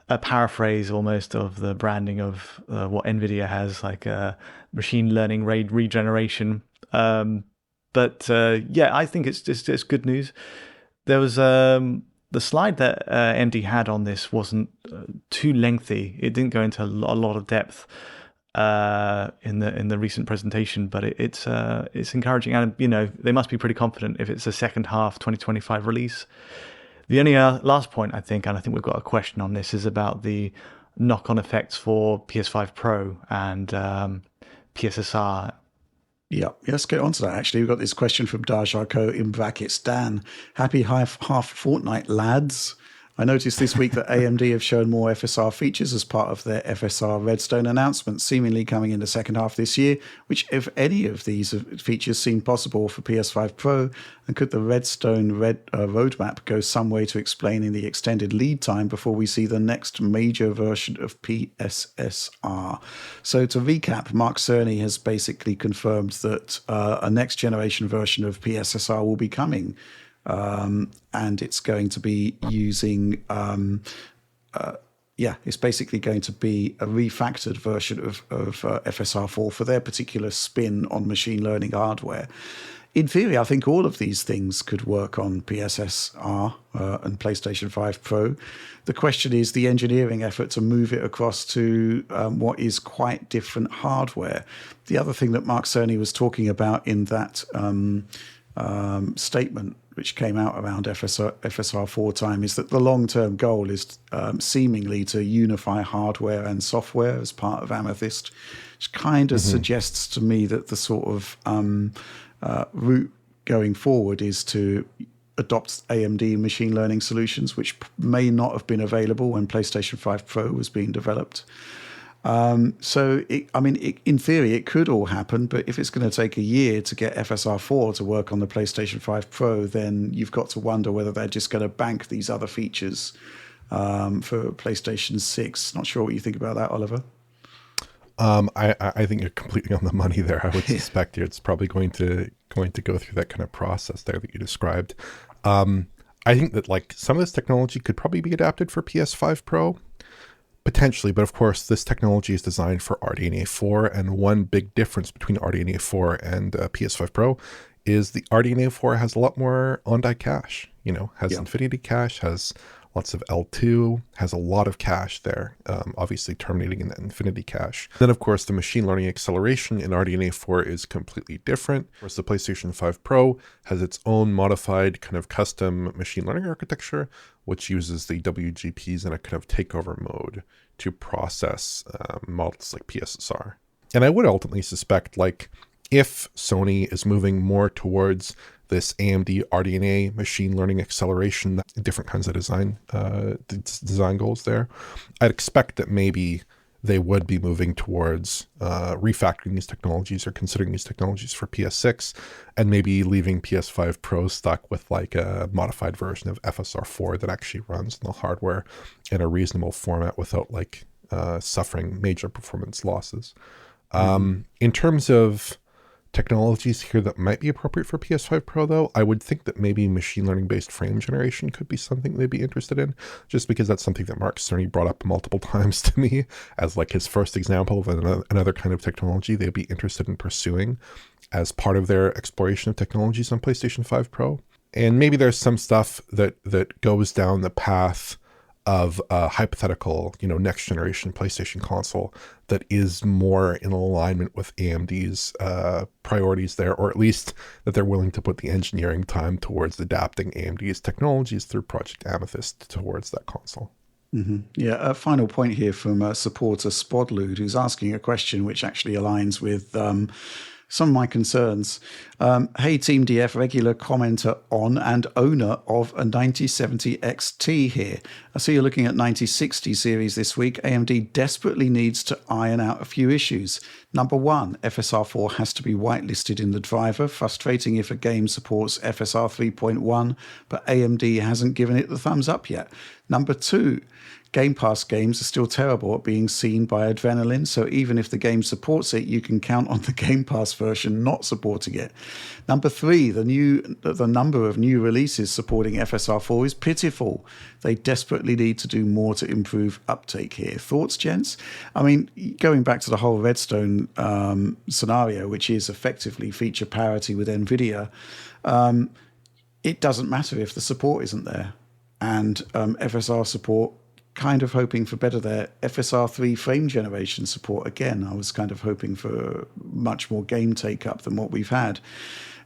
paraphrase almost of the branding of what Nvidia has, machine learning regeneration. But I think it's good news. There was the slide that AMD had on this wasn't too lengthy. It didn't go into a lot of depth in the recent presentation, but it's encouraging, and they must be pretty confident if it's a second half 2025 release. The only last point I think we've got a question on this, is about the knock-on effects for PS5 Pro and PSSR. Yeah, let's get on to that. Actually, we've got this question from Dajarko in brackets. Dan, happy half fortnight, lads. I noticed this week that AMD have shown more FSR features as part of their FSR Redstone announcement, seemingly coming in the second half of this year, which, if any of these features seem possible for PS5 Pro, and could the Redstone roadmap go some way to explaining the extended lead time before we see the next major version of PSSR? So to recap, Mark Cerny has basically confirmed that a next generation version of PSSR will be coming. And it's going to be using, it's basically going to be a refactored version of FSR4 for their particular spin on machine learning hardware. In theory, I think all of these things could work on PSSR and PlayStation 5 Pro. The question is the engineering effort to move it across to what is quite different hardware. The other thing that Mark Cerny was talking about in that statement, which came out around FSR4 time, is that the long-term goal is seemingly to unify hardware and software as part of Amethyst, which kind of suggests to me that the sort of route going forward is to adopt AMD machine learning solutions, which may not have been available when PlayStation 5 Pro was being developed. In theory, it could all happen, but if it's going to take a year to get FSR4 to work on the PlayStation 5 Pro, then you've got to wonder whether they're just going to bank these other features for PlayStation 6. Not sure what you think about that, Oliver. I think you're completely on the money there. I would suspect it's probably going to go through that kind of process there that you described. I think that like some of this technology could probably be adapted for PS5 Pro, potentially, but of course this technology is designed for RDNA 4, and one big difference between RDNA 4 and PS5 Pro is the RDNA 4 has a lot more on-die cache. Has infinity cache, has lots of L2, has a lot of cache there, obviously terminating in that infinity cache. Then, of course, the machine learning acceleration in RDNA 4 is completely different. Of course, the PlayStation 5 Pro has its own modified kind of custom machine learning architecture, which uses the WGPs in a kind of takeover mode to process models like PSSR. And I would ultimately suspect, like, if Sony is moving more towards this AMD RDNA machine learning acceleration, different kinds of design goals there, I'd expect that maybe they would be moving towards refactoring these technologies or considering these technologies for PS6, and maybe leaving PS5 Pro stuck with like a modified version of FSR 4 that actually runs on the hardware in a reasonable format without like suffering major performance losses. In terms of technologies here that might be appropriate for PS5 Pro, though, I would think that maybe machine learning based frame generation could be something they'd be interested in, just because that's something that Mark Cerny brought up multiple times to me as like his first example of another kind of technology they'd be interested in pursuing as part of their exploration of technologies on PlayStation 5 Pro. And maybe there's some stuff that goes down the path of a hypothetical, next generation PlayStation console that is more in alignment with AMD's priorities there, or at least that they're willing to put the engineering time towards adapting AMD's technologies through Project Amethyst towards that console. Mm-hmm. Yeah, a final point here from supporter Spodlude, who's asking a question which actually aligns with some of my concerns. Hey, Team DF, regular commenter on and owner of a 9070 XT here. I see you're looking at 9060 series this week. AMD desperately needs to iron out a few issues. Number one, FSR 4 has to be whitelisted in the driver. Frustrating if a game supports FSR 3.1, but AMD hasn't given it the thumbs up yet. Number two, Game Pass games are still terrible at being seen by Adrenaline, so even if the game supports it, you can count on the Game Pass version not supporting it. Number three, the number of new releases supporting FSR 4 is pitiful. They desperately need to do more to improve uptake here. Thoughts, gents? I mean, going back to the whole Redstone scenario, which is effectively feature parity with Nvidia, it doesn't matter if the support isn't there. And FSR support, kind of hoping for better there. FSR 3 frame generation support, again, I was kind of hoping for much more game take-up than what we've had.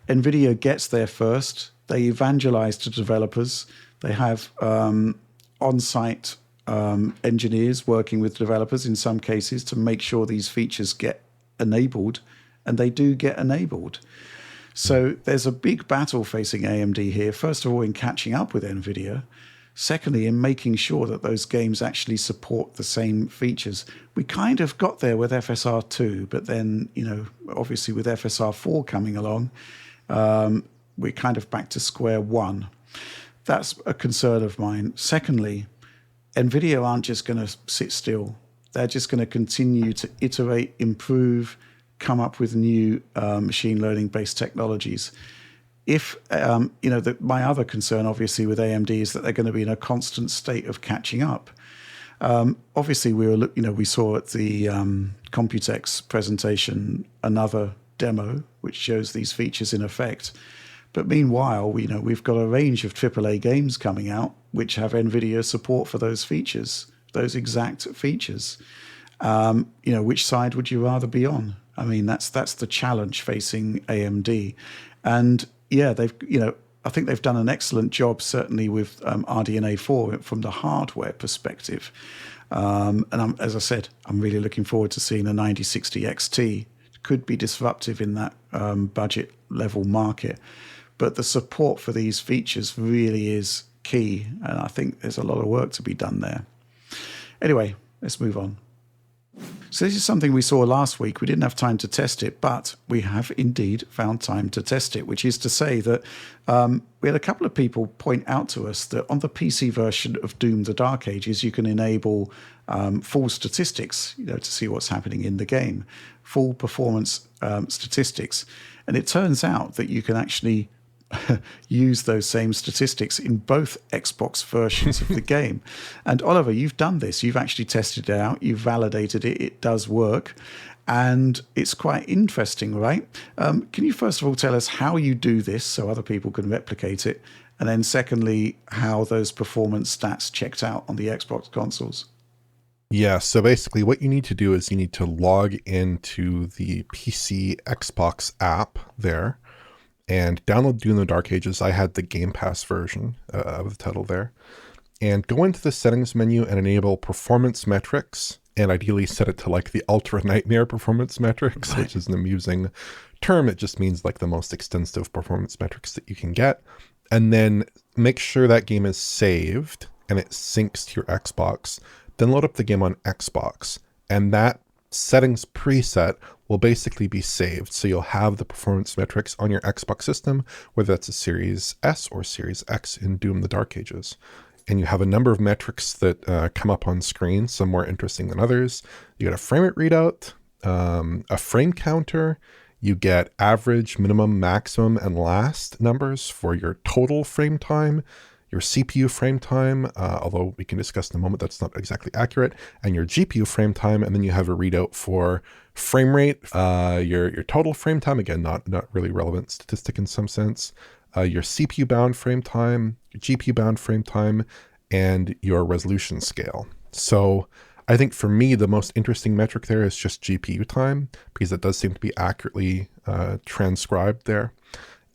NVIDIA gets there first. They evangelize to developers. They have on-site engineers working with developers in some cases to make sure these features get enabled, and they do get enabled. So there's a big battle facing AMD here, first of all in catching up with NVIDIA, secondly in making sure that those games actually support the same features. We kind of got there with FSR 2, but then, obviously with FSR 4 coming along, we're kind of back to square one. That's a concern of mine. Secondly, NVIDIA aren't just going to sit still. They're just going to continue to iterate, improve, come up with new machine learning based technologies. If my other concern, obviously, with AMD is that they're going to be in a constant state of catching up. Obviously, we saw at the Computex presentation another demo which shows these features in effect. But meanwhile, we've got a range of AAA games coming out which have NVIDIA support for those features, those exact features. Which side would you rather be on? I mean, that's the challenge facing AMD, and yeah, I think they've done an excellent job, certainly with RDNA 4 from the hardware perspective. And as I said, I'm really looking forward to seeing a 9060 XT. It could be disruptive in that budget level market, but the support for these features really is key, and I think there's a lot of work to be done there. Anyway, let's move on. So this is something we saw last week. We didn't have time to test it, but we have indeed found time to test it, which is to say that we had a couple of people point out to us that on the PC version of Doom: The Dark Ages, you can enable full statistics, to see what's happening in the game, full performance statistics. And it turns out that you can actually use those same statistics in both Xbox versions of the game. And Oliver, you've done this. You've actually tested it out. You've validated it. It does work. And it's quite interesting, right? Can you first of all tell us how you do this so other people can replicate it? And then secondly, how those performance stats checked out on the Xbox consoles? Yeah, so basically what you need to do is you need to log into the PC Xbox app there and download Doom: The Dark Ages. I had the Game Pass version of the title there. And go into the settings menu and enable performance metrics, and ideally set it to like the ultra nightmare performance metrics, right, which is an amusing term. It just means like the most extensive performance metrics that you can get. And then make sure that game is saved and it syncs to your Xbox. Then load up the game on Xbox, and that settings preset will basically be saved. So you'll have the performance metrics on your Xbox system, whether that's a Series S or Series X in Doom: The Dark Ages. And you have a number of metrics that come up on screen, some more interesting than others. You get a frame rate readout, a frame counter. You get average, minimum, maximum, and last numbers for your total frame time, your CPU frame time, although we can discuss in a moment that's not exactly accurate, and your GPU frame time. And then you have a readout for frame rate, your total frame time, again, not really relevant statistic in some sense, your CPU bound frame time, your GPU bound frame time, and your resolution scale. So I think for me, the most interesting metric there is just GPU time, because it does seem to be accurately transcribed there.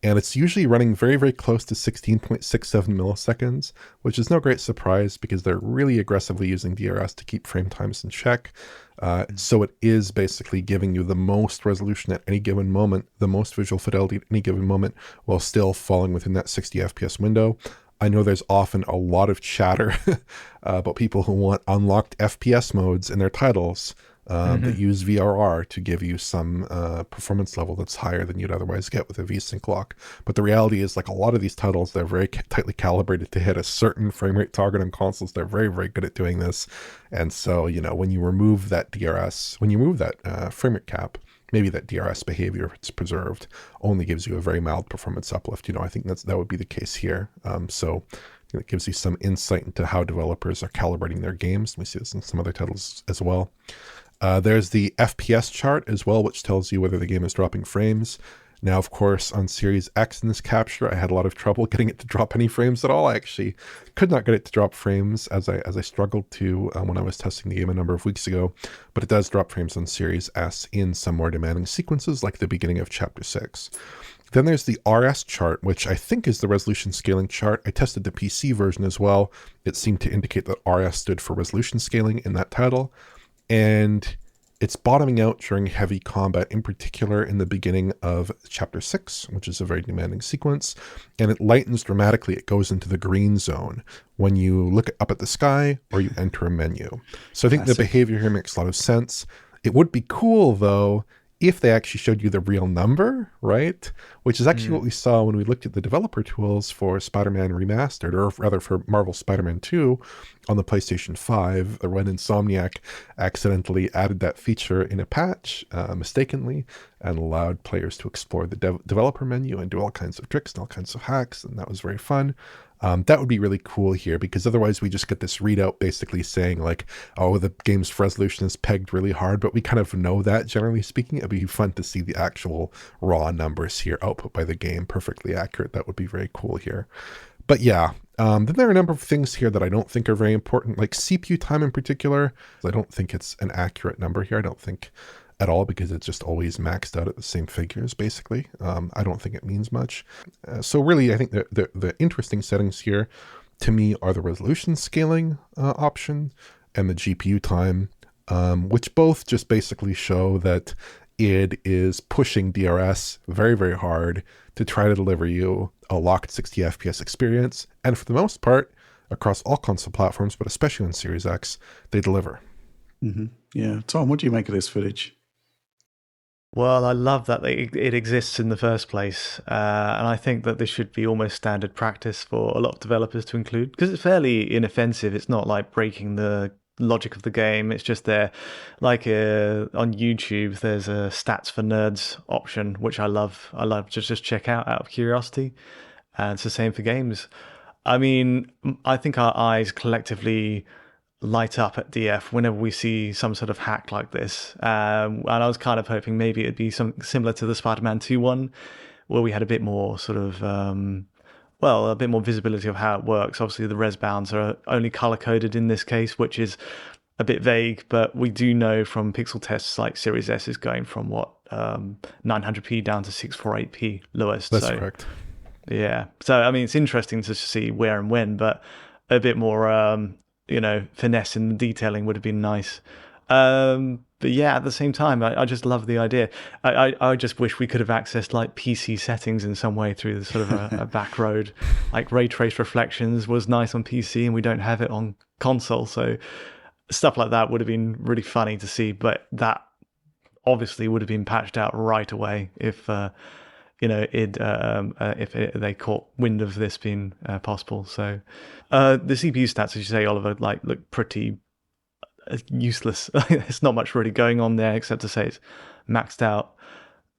And it's usually running very, very close to 16.67 milliseconds, which is no great surprise because they're really aggressively using DRS to keep frame times in check. So it is basically giving you the most resolution at any given moment, the most visual fidelity at any given moment, while still falling within that 60 FPS window. I know there's often a lot of chatter about people who want unlocked FPS modes in their titles that use VRR to give you some performance level that's higher than you'd otherwise get with a VSync lock. But the reality is, like a lot of these titles, they're very tightly calibrated to hit a certain frame rate target on consoles. They're very, very good at doing this. And so, when you remove that DRS, when you remove that frame rate cap, maybe that DRS behavior, if it's preserved, only gives you a very mild performance uplift. I think that would be the case here. So it gives you some insight into how developers are calibrating their games. We see this in some other titles as well. There's the FPS chart as well, which tells you whether the game is dropping frames. Now, of course, on Series X in this capture, I had a lot of trouble getting it to drop any frames at all. I actually could not get it to drop frames as I struggled to when I was testing the game a number of weeks ago. But it does drop frames on Series S in some more demanding sequences, like the beginning of Chapter 6. Then there's the RS chart, which I think is the resolution scaling chart. I tested the PC version as well. It seemed to indicate that RS stood for resolution scaling in that title. And it's bottoming out during heavy combat, in particular in the beginning of Chapter 6, which is a very demanding sequence. And it lightens dramatically. It goes into the green zone when you look up at the sky or you enter a menu. So I think the behavior here makes a lot of sense. It would be cool, though, if they actually showed you the real number, right? Which is actually what we saw when we looked at the developer tools for Spider-Man Remastered, or rather for Marvel Spider-Man 2 on the PlayStation 5, when Insomniac accidentally added that feature in a patch mistakenly and allowed players to explore the developer menu and do all kinds of tricks and all kinds of hacks, and that was very fun. That would be really cool here, because otherwise we just get this readout basically saying like, oh, the game's resolution is pegged really hard, but we kind of know that, generally speaking. It'd be fun to see the actual raw numbers here output by the game, perfectly accurate. That would be very cool here. But yeah, then there are a number of things here that I don't think are very important, like CPU time in particular. I don't think it's an accurate number here. I don't think at all, because it's just always maxed out at the same figures, basically. I don't think it means much. So really, I think the interesting settings here, to me, are the resolution scaling option and the GPU time, which both just basically show that id is pushing DRS very, very hard to try to deliver you a locked 60 FPS experience. And for the most part, across all console platforms, but especially on Series X, they deliver. Yeah. Tom, what do you make of this footage? Well, I love that it exists in the first place, and I think that this should be almost standard practice for a lot of developers to include because it's fairly inoffensive. It's not like breaking the logic of the game. It's just there, like on YouTube, there's a stats for nerds option, which I love. I love to just check out of curiosity, and it's the same for games. I mean, I think our eyes collectively light up at DF whenever we see some sort of hack like this. And I was kind of hoping maybe it'd be something similar to the Spider-Man 2 one, where we had a bit more sort of, a bit more visibility of how it works. Obviously, the res bounds are only color coded in this case, which is a bit vague, but we do know from pixel tests like Series S is going from 900p down to 648p lowest. That's correct. Yeah. So, I mean, it's interesting to see where and when, but a bit more, finesse in the detailing would have been nice. But yeah, at the same time, I just love the idea. I just wish we could have accessed like PC settings in some way through the sort of a back road. Like ray trace reflections was nice on PC and we don't have it on console. So stuff like that would have been really funny to see, but that obviously would have been patched out right away if they caught wind of this being possible. So the CPU stats, as you say, Oliver, look pretty useless. There's not much really going on there except to say it's maxed out.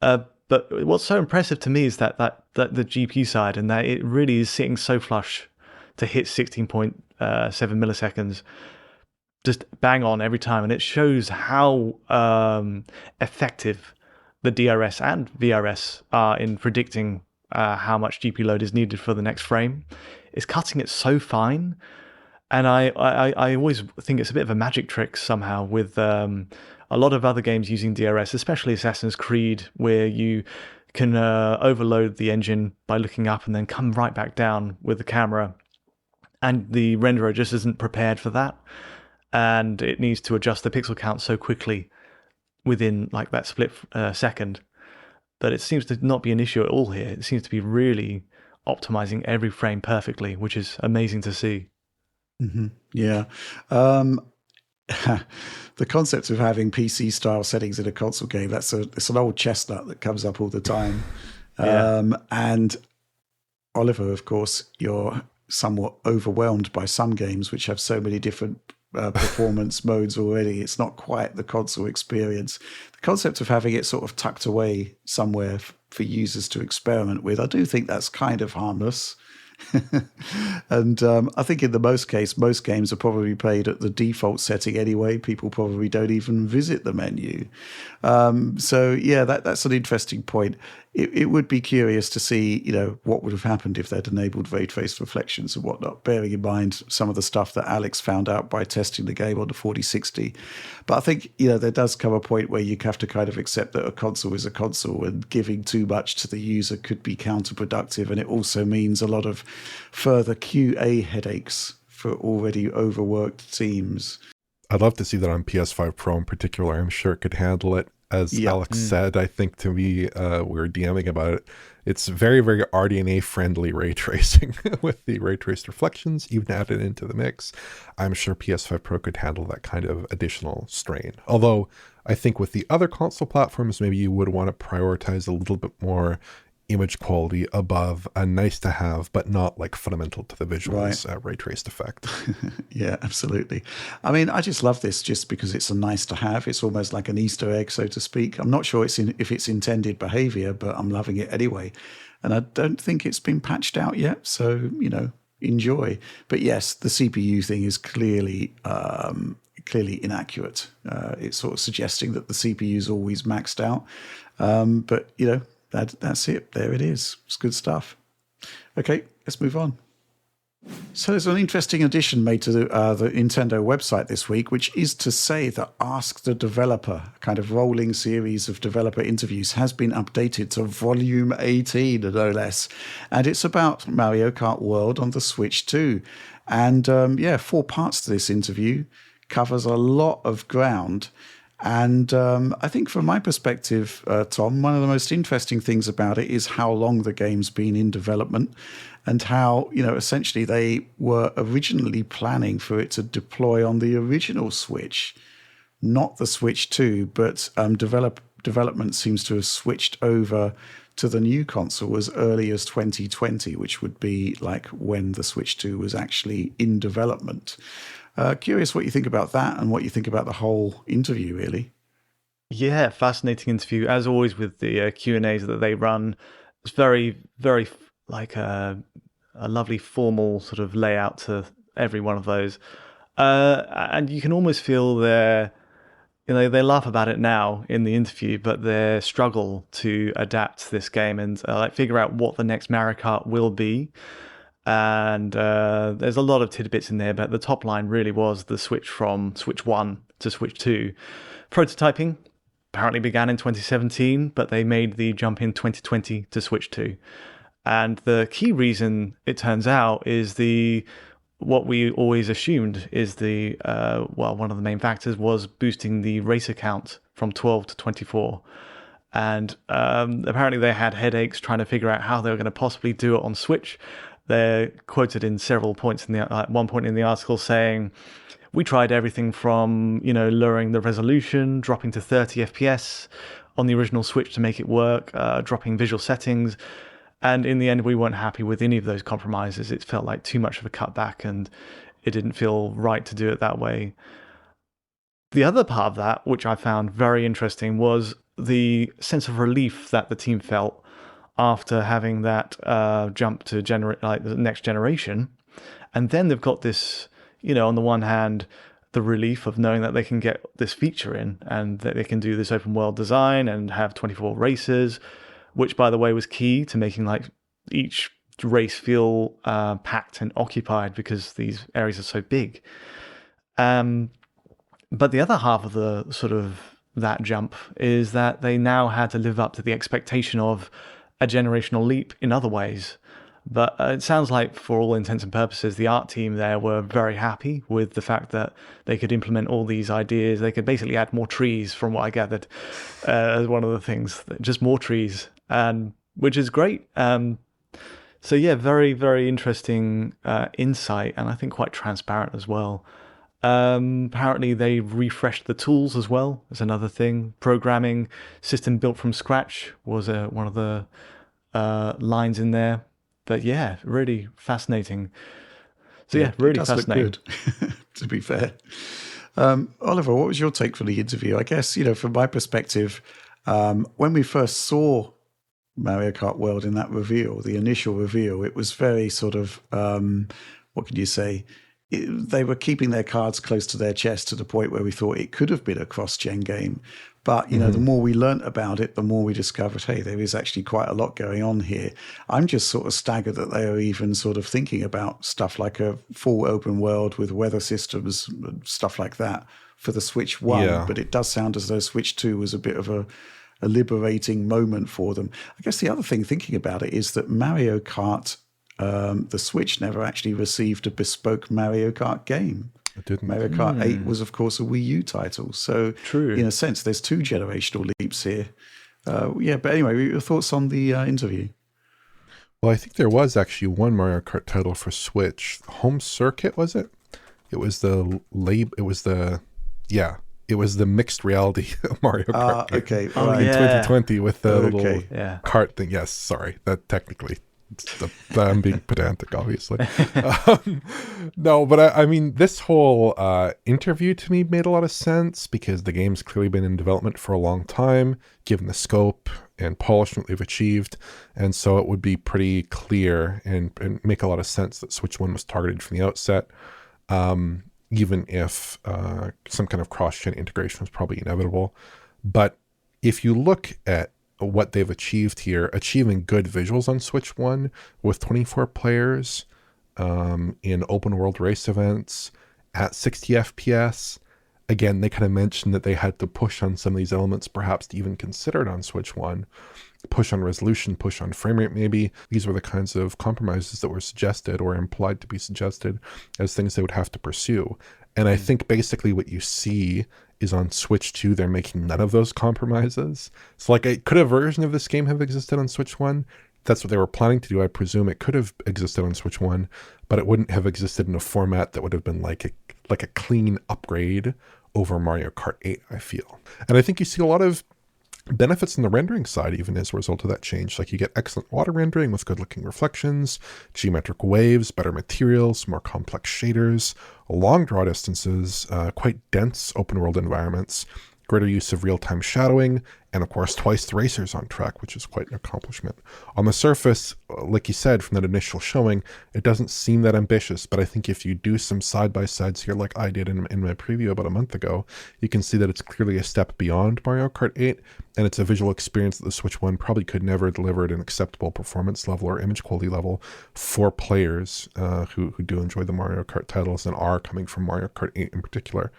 But what's so impressive to me is that the GPU side, and that it really is sitting so flush to hit 16.7 milliseconds, just bang on every time, and it shows how effective the DRS and VRS are in predicting how much GPU load is needed for the next frame. It's cutting it so fine, and I always think it's a bit of a magic trick somehow with a lot of other games using DRS, especially Assassin's Creed, where you can overload the engine by looking up and then come right back down with the camera, and the renderer just isn't prepared for that, and it needs to adjust the pixel count so quickly within like that split second that it seems to not be an issue at all here. It seems to be really optimizing every frame perfectly, which is amazing to see. Yeah. The concept of having PC style settings in a console game, it's an old chestnut that comes up all the time. And Oliver, of course, you're somewhat overwhelmed by some games which have so many different performance modes already. It's not quite the console experience. The concept of having it sort of tucked away somewhere for users to experiment with, I do think that's kind of harmless. And I think in the most games are probably played at the default setting anyway. People probably don't even visit the menu. So yeah, that's an interesting point. It would be curious to see, what would have happened if they'd enabled ray traced reflections and whatnot, bearing in mind some of the stuff that Alex found out by testing the game on the 4060. But I think, there does come a point where you have to kind of accept that a console is a console, and giving too much to the user could be counterproductive. And it also means a lot of further QA headaches for already overworked teams. I'd love to see that on PS5 Pro in particular. I'm sure it could handle it. As Alex said, I think to me, we were DMing about it. It's very, very RDNA friendly ray tracing with the ray traced reflections even added into the mix. I'm sure PS5 Pro could handle that kind of additional strain. Although I think with the other console platforms, maybe you would want to prioritize a little bit more image quality above a nice to have, but not like fundamental to the visuals ray traced effect. Yeah, absolutely. I mean, I just love this just because it's a nice to have. It's almost like an Easter egg, so to speak. I'm not sure if it's intended behavior, but I'm loving it anyway. And I don't think it's been patched out yet. So, enjoy. But yes, the CPU thing is clearly inaccurate. It's sort of suggesting that the CPU is always maxed out. But, that's it. There it is. It's good stuff. Okay, let's move on. So there's an interesting addition made to the Nintendo website this week, which is to say that Ask the Developer, a kind of rolling series of developer interviews, has been updated to volume 18, no less. And it's about Mario Kart World on the Switch 2. And 4 parts to this interview, covers a lot of ground. And I think from my perspective, Tom, one of the most interesting things about it is how long the game's been in development and how, essentially they were originally planning for it to deploy on the original Switch not the Switch 2, but development seems to have switched over to the new console as early as 2020, which would be like when the Switch 2 was actually in development. Curious what you think about that and what you think about the whole interview, really. Yeah, fascinating interview. As always with the Q&As that they run, it's very, very like a lovely formal sort of layout to every one of those. And you can almost feel their, they laugh about it now in the interview, but their struggle to adapt this game and like figure out what the next Mario Kart will be. And there's a lot of tidbits in there, but the top line really was the switch from Switch 1 to Switch 2. Prototyping apparently began in 2017, but they made the jump in 2020 to Switch 2. And the key reason, it turns out, is what we always assumed is one of the main factors was boosting the racer count from 12 to 24. And apparently they had headaches trying to figure out how they were going to possibly do it on Switch. They're quoted in several points at one point in the article saying, we tried everything from, lowering the resolution, dropping to 30 FPS on the original Switch to make it work, dropping visual settings. And in the end, we weren't happy with any of those compromises. It felt like too much of a cutback and it didn't feel right to do it that way. The other part of that, which I found very interesting, was the sense of relief that the team felt after having that jump to the next generation. And then they've got this, on the one hand, the relief of knowing that they can get this feature in and that they can do this open world design and have 24 races, which, by the way, was key to making like each race feel packed and occupied because these areas are so big. But the other half of the sort of that jump is that they now had to live up to the expectation of a generational leap in other ways. But it sounds like, for all intents and purposes, the art team there were very happy with the fact that they could implement all these ideas. They could basically add more trees, from what I gathered, as one of the things. Just more trees, which is great. So yeah, very, very interesting insight, and I think quite transparent as well. Apparently they refreshed the tools as well as another thing. Programming system built from scratch was one of the lines in there. But yeah, really fascinating. So yeah, really fascinating. Look good, to be fair. Oliver, what was your take from the interview? I guess, from my perspective, when we first saw Mario Kart World in that reveal, the initial reveal, it was very sort of, what can you say? They were keeping their cards close to their chest to the point where we thought it could have been a cross-gen game. But, the more we learnt about it, the more we discovered, hey, there is actually quite a lot going on here. I'm just sort of staggered that they are even sort of thinking about stuff like a full open world with weather systems, stuff like that for the Switch 1. Yeah. But it does sound as though Switch 2 was a bit of a liberating moment for them. I guess the other thing, thinking about it, is that Mario Kart, the Switch never actually received a bespoke Mario Kart game. It didn't. Mario Kart 8 was, of course, a Wii U title. So, True. In a sense, there's two generational leaps here. But anyway, your thoughts on the interview? Well, I think there was actually one Mario Kart title for Switch. Home Circuit, was it? It was the mixed reality Mario Kart. Okay. In 2020 with the little kart thing. Yes, sorry. That technically... I'm being pedantic, obviously. No, but I mean, this whole interview to me made a lot of sense because the game's clearly been in development for a long time, given the scope and polishment they've achieved. And so it would be pretty clear and make a lot of sense that Switch 1 was targeted from the outset, even if some kind of cross-gen integration was probably inevitable. But if you look at what they've achieved here, achieving good visuals on Switch 1 with 24 players in open world race events at 60 FPS. Again, they kind of mentioned that they had to push on some of these elements, perhaps to even consider it on Switch 1. Push on resolution, push on frame rate maybe. These were the kinds of compromises that were suggested or implied to be suggested as things they would have to pursue. And I think basically what you see is on Switch 2, they're making none of those compromises. So could a version of this game have existed on Switch 1? That's what they were planning to do. I presume it could have existed on Switch 1, but it wouldn't have existed in a format that would have been like a clean upgrade over Mario Kart 8, I feel. And I think you see a lot of benefits in the rendering side even as a result of that change. Like you get excellent water rendering with good looking reflections, geometric waves, better materials, more complex shaders, long draw distances, quite dense open world environments, greater use of real-time shadowing, and of course twice the racers on track, which is quite an accomplishment. On the surface, like you said from that initial showing, it doesn't seem that ambitious, but I think if you do some side-by-sides here like I did in my preview about a month ago, you can see that it's clearly a step beyond Mario Kart 8, and it's a visual experience that the Switch 1 probably could never deliver at an acceptable performance level or image quality level for players who do enjoy the Mario Kart titles and are coming from Mario Kart 8 in particular.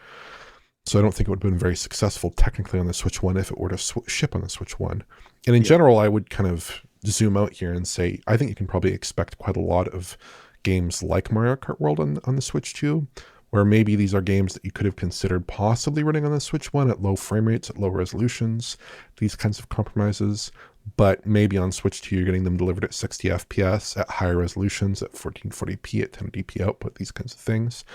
So I don't think it would have been very successful technically on the Switch 1 if it were to ship on the Switch 1. And in general, I would kind of zoom out here and say, I think you can probably expect quite a lot of games like Mario Kart World on the Switch 2, where maybe these are games that you could have considered possibly running on the Switch 1 at low frame rates, at low resolutions, these kinds of compromises. But maybe on Switch 2, you're getting them delivered at 60 FPS, at higher resolutions, at 1440p, at 1080p output, these kinds of things.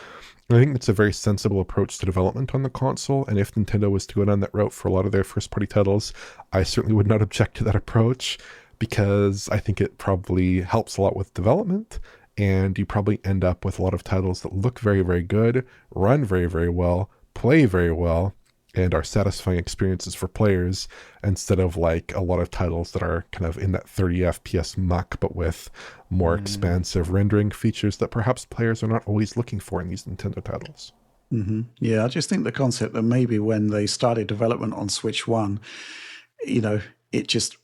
And I think that's a very sensible approach to development on the console. And if Nintendo was to go down that route for a lot of their first-party titles, I certainly would not object to that approach, because I think it probably helps a lot with development. And you probably end up with a lot of titles that look very, very good, run very, very well, play very well, and are satisfying experiences for players, instead of like a lot of titles that are kind of in that 30 FPS muck, but with more expansive rendering features that perhaps players are not always looking for in these Nintendo titles. Mm-hmm. Yeah, I just think the concept that maybe when they started development on Switch 1, it just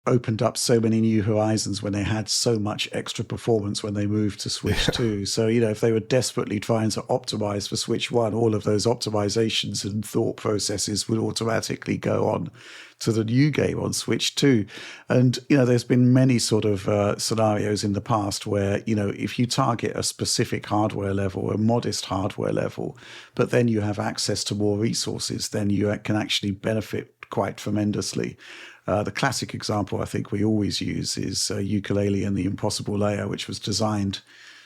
opened up so many new horizons when they had so much extra performance when they moved to Switch 2. So, if they were desperately trying to optimize for Switch 1, all of those optimizations and thought processes would automatically go on to the new game on Switch 2. And, there's been many sort of scenarios in the past where, if you target a specific hardware level, a modest hardware level, but then you have access to more resources, then you can actually benefit quite tremendously. The classic example I think we always use is Ukulele and the Impossible Layer, which was designed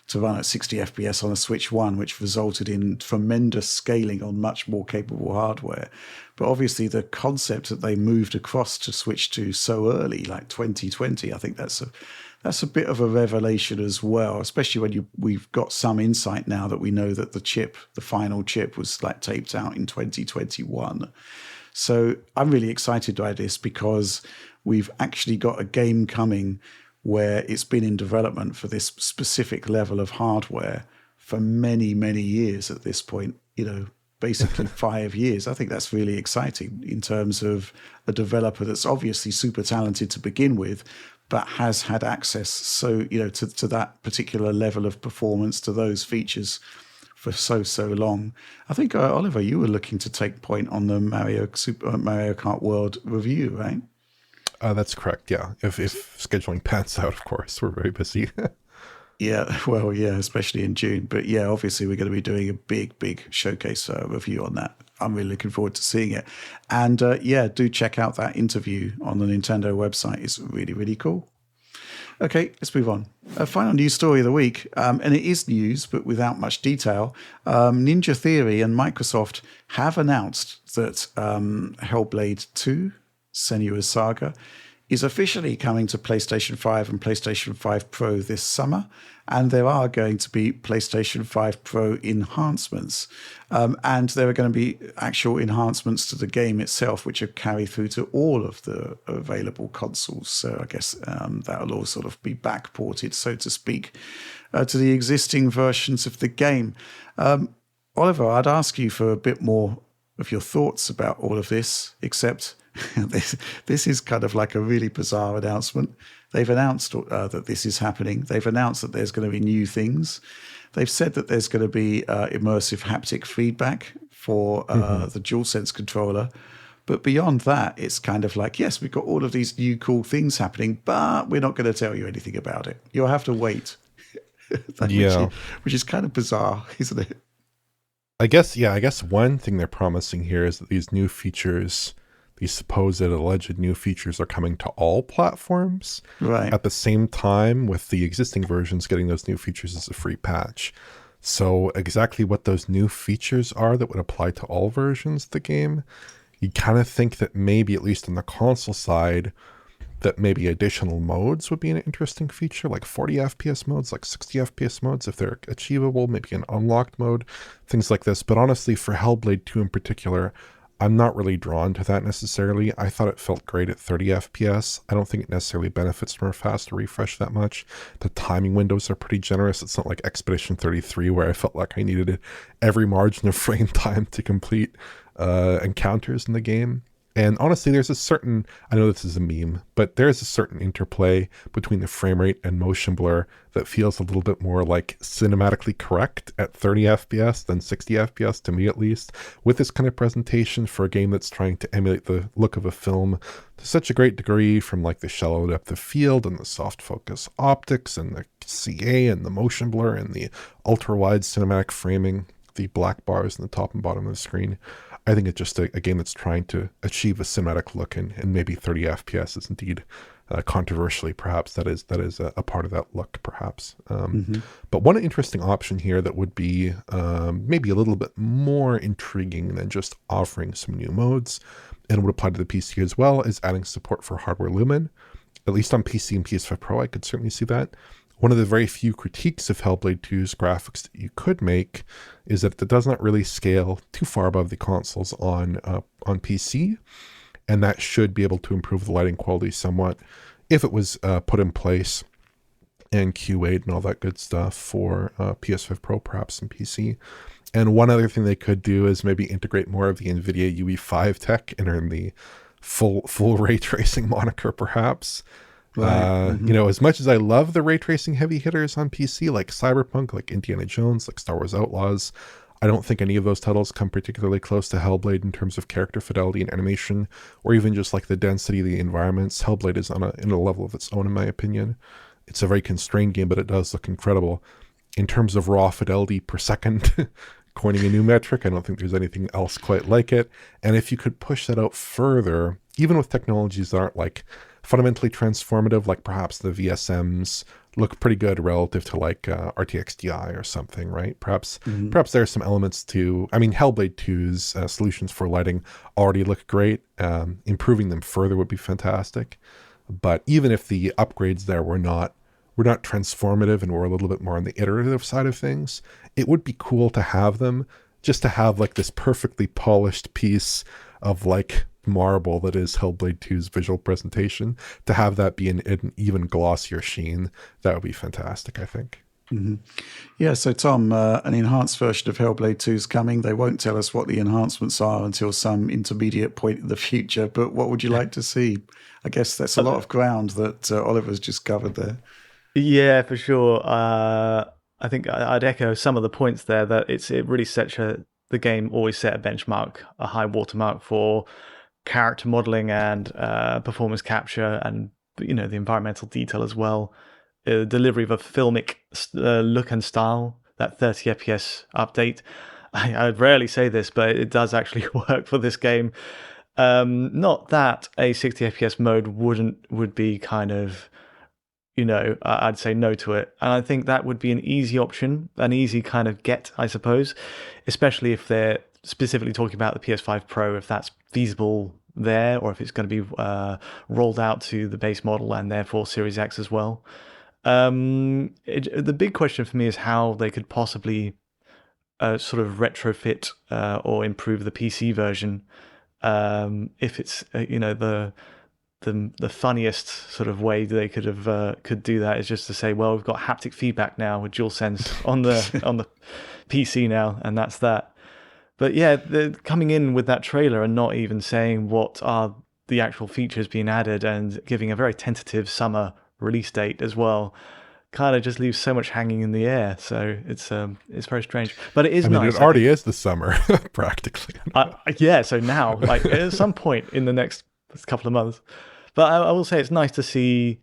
to run at 60 FPS on a Switch 1, which resulted in tremendous scaling on much more capable hardware. But obviously the concept that they moved across to Switch 2 so early, like 2020, I think that's a bit of a revelation as well, especially when we've got some insight now that we know that the final chip was like taped out in 2021. So I'm really excited by this because we've actually got a game coming where it's been in development for this specific level of hardware for many, many years at this point, basically 5 years. I think that's really exciting in terms of a developer that's obviously super talented to begin with, but has had access to that particular level of performance, to those features for so long. I think, Oliver, you were looking to take point on the Mario Kart World review, right? That's correct, yeah. If scheduling pans out, of course. We're very busy. Yeah, well, yeah, especially in June. But yeah, obviously we're going to be doing a big showcase review on that. I'm really looking forward to seeing it. And do check out that interview on the Nintendo website. It's really, really cool. Okay, let's move on. A final news story of the week, and it is news, but without much detail. Ninja Theory and Microsoft have announced that Hellblade 2, Senua's Saga, is officially coming to PlayStation 5 and PlayStation 5 Pro this summer, and there are going to be PlayStation 5 Pro enhancements. And there are going to be actual enhancements to the game itself, which are carried through to all of the available consoles. So I guess that'll all sort of be backported, so to speak, to the existing versions of the game. Oliver, I'd ask you for a bit more of your thoughts about all of this, except this is kind of like a really bizarre announcement. They've announced that this is happening. They've announced that there's going to be new things. They've said that there's going to be immersive haptic feedback for the DualSense controller. But beyond that, it's kind of like, yes, we've got all of these new cool things happening, but we're not going to tell you anything about it. You'll have to wait. Which is kind of bizarre, isn't it? I guess one thing they're promising here is that these new features, these supposed alleged new features, are coming to all platforms. Right. At the same time with the existing versions getting those new features as a free patch. So exactly what those new features are that would apply to all versions of the game, you kind of think that maybe, at least on the console side, that maybe additional modes would be an interesting feature, like 40 FPS modes, like 60 FPS modes, if they're achievable, maybe an unlocked mode, things like this. But honestly, for Hellblade 2 in particular, I'm not really drawn to that necessarily. I thought it felt great at 30 FPS. I don't think it necessarily benefits from a faster refresh that much. The timing windows are pretty generous. It's not like Expedition 33 where I felt like I needed every margin of frame time to complete encounters in the game. And honestly, there's a certain, I know this is a meme, but there's a certain interplay between the frame rate and motion blur that feels a little bit more like cinematically correct at 30 FPS than 60 FPS, to me at least, with this kind of presentation for a game that's trying to emulate the look of a film to such a great degree, from like the shallow depth of field and the soft focus optics and the CA and the motion blur and the ultra wide cinematic framing, the black bars in the top and bottom of the screen. I think it's just a game that's trying to achieve a cinematic look, and maybe 30 FPS is indeed, controversially perhaps, that is a part of that look, perhaps. But one interesting option here that would be maybe a little bit more intriguing than just offering some new modes, and would apply to the PC as well, is adding support for hardware lumen. At least on PC and PS5 Pro, I could certainly see that. One of the very few critiques of Hellblade 2's graphics that you could make is that it does not really scale too far above the consoles on PC, and that should be able to improve the lighting quality somewhat if it was put in place and QA'd and all that good stuff for PS5 Pro, perhaps, and PC. And one other thing they could do is maybe integrate more of the Nvidia UE5 tech and earn the full ray tracing moniker, perhaps. Right. You know, as much as I love the ray tracing heavy hitters on PC, like Cyberpunk, like Indiana Jones, like Star Wars Outlaws, I don't think any of those titles come particularly close to Hellblade in terms of character fidelity and animation, or even just like the density of the environments. Hellblade is in a level of its own, in my opinion. It's a very constrained game, but it does look incredible. In terms of raw fidelity per second, coining a new metric, I don't think there's anything else quite like it. And if you could push that out further, even with technologies that aren't like fundamentally transformative, like perhaps the VSMs look pretty good relative to like RTX Ti or something, right? Perhaps there are some elements to, I mean, Hellblade 2's solutions for lighting already look great. Improving them further would be fantastic. But even if the upgrades there were not transformative and were a little bit more on the iterative side of things, it would be cool to have them, just to have like this perfectly polished piece of like marble that is Hellblade 2's visual presentation, to have that be an even glossier sheen. That would be fantastic, I think. Yeah, so Tom, an enhanced version of Hellblade 2 is coming. They won't tell us what the enhancements are until some intermediate point in the future, but what would you like to see? I guess that's a lot of ground that Oliver's just covered there. Yeah, for sure. I think I'd echo some of the points there, that it really sets the game always set a benchmark, a high watermark for character modeling and performance capture, and the environmental detail as well. Delivery of a filmic look and style, that 30 FPS update. I rarely say this, but it does actually work for this game. Not that a 60 FPS mode would be kind of, I'd say no to it. And I think that would be an easy option, an easy kind of get, I suppose, especially if they're specifically talking about the PS5 Pro, if that's feasible there, or if it's going to be rolled out to the base model and therefore Series X as well. The big question for me is how they could possibly sort of retrofit or improve the PC version. If it's the funniest sort of way they could do that is just to say, well, we've got haptic feedback now with DualSense on the PC now, and that's that. But yeah, they're coming in with that trailer and not even saying what are the actual features being added, and giving a very tentative summer release date as well. Kind of just leaves so much hanging in the air. So it's very strange. But it is nice. It already is the summer, practically. Yeah, so now, like at some point in the next couple of months. But I will say it's nice to see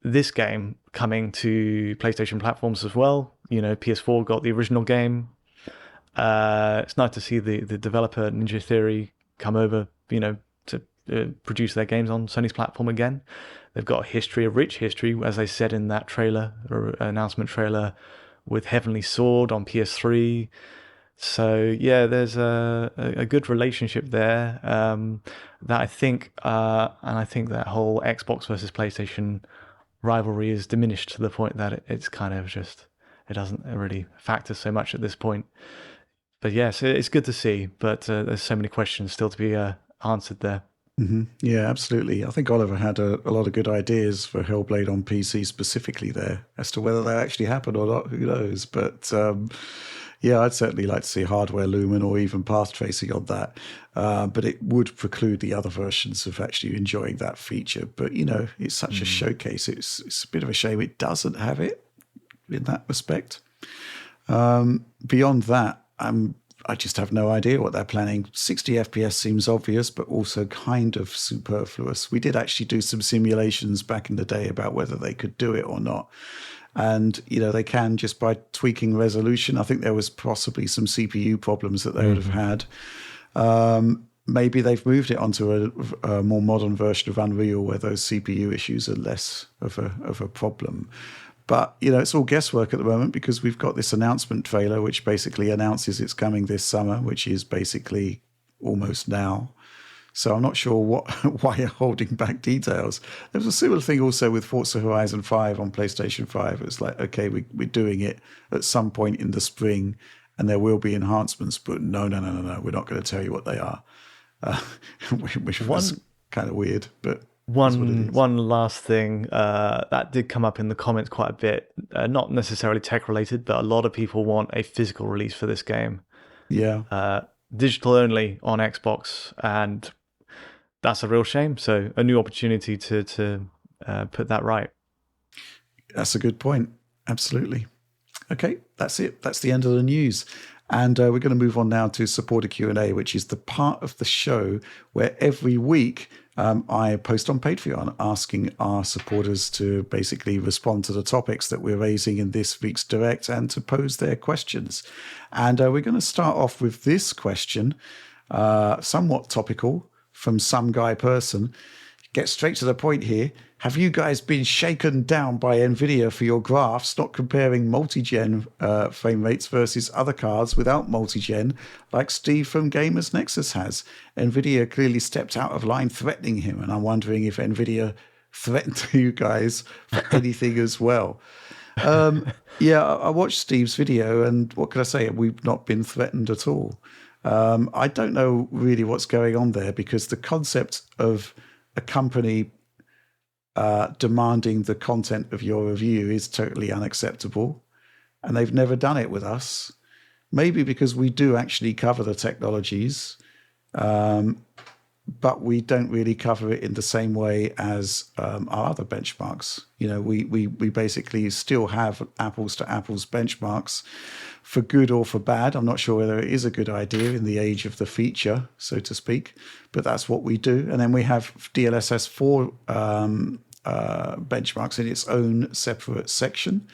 this game coming to PlayStation platforms as well. PS4 got the original game. It's nice to see the developer Ninja Theory come over, to produce their games on Sony's platform again. They've got a rich history, as they said in that trailer, or announcement trailer, with Heavenly Sword on PS3. So yeah, there's a good relationship there that I think, and I think that whole Xbox versus PlayStation rivalry is diminished to the point that it's kind of just, it doesn't really factor so much at this point. But yes, it's good to see, but there's so many questions still to be answered there. Yeah, absolutely. I think Oliver had a lot of good ideas for Hellblade on PC specifically there. As to whether they actually happen or not, who knows? But yeah, I'd certainly like to see hardware lumen or even path tracing on that. But it would preclude the other versions of actually enjoying that feature. But, it's such a showcase. It's a bit of a shame it doesn't have it in that respect. Beyond that, I just have no idea what they're planning. 60 FPS seems obvious, but also kind of superfluous. We did actually do some simulations back in the day about whether they could do it or not. And, they can just by tweaking resolution. I think there was possibly some CPU problems that they would have had. Maybe they've moved it onto a more modern version of Unreal where those CPU issues are less of a problem. But, it's all guesswork at the moment because we've got this announcement trailer, which basically announces it's coming this summer, which is basically almost now. So I'm not sure why you're holding back details. There was a similar thing also with Forza Horizon 5 on PlayStation 5. It was like, okay, we're doing it at some point in the spring and there will be enhancements, but no, we're not going to tell you what they are. Which was kind of weird, but... One last thing that did come up in the comments quite a bit, not necessarily tech related, but a lot of people want a physical release for this game. Yeah. Digital only on Xbox, and that's a real shame. So a new opportunity to put that right. That's a good point. Absolutely. Okay, that's it. That's the end of the news. And we're going to move on now to Supporter Q&A, which is the part of the show where every week I post on Patreon asking our supporters to basically respond to the topics that we're raising in this week's Direct and to pose their questions. And we're going to start off with this question, somewhat topical, from some guy person. Get straight to the point here. Have you guys been shaken down by Nvidia for your graphs, not comparing multi-gen frame rates versus other cards without multi-gen, like Steve from Gamers Nexus has? Nvidia clearly stepped out of line threatening him, and I'm wondering if Nvidia threatened you guys for anything as well. Yeah, I watched Steve's video, and what can I say? We've not been threatened at all. I don't know really what's going on there, because the concept of a company demanding the content of your review is totally unacceptable, and they've never done it with us. Maybe because we do actually cover the technologies, but we don't really cover it in the same way as our other benchmarks. We basically still have apples to apples benchmarks for good or for bad. I'm not sure whether it is a good idea in the age of the feature, so to speak, but that's what we do. And then we have DLSS 4 benchmarks in its own separate section.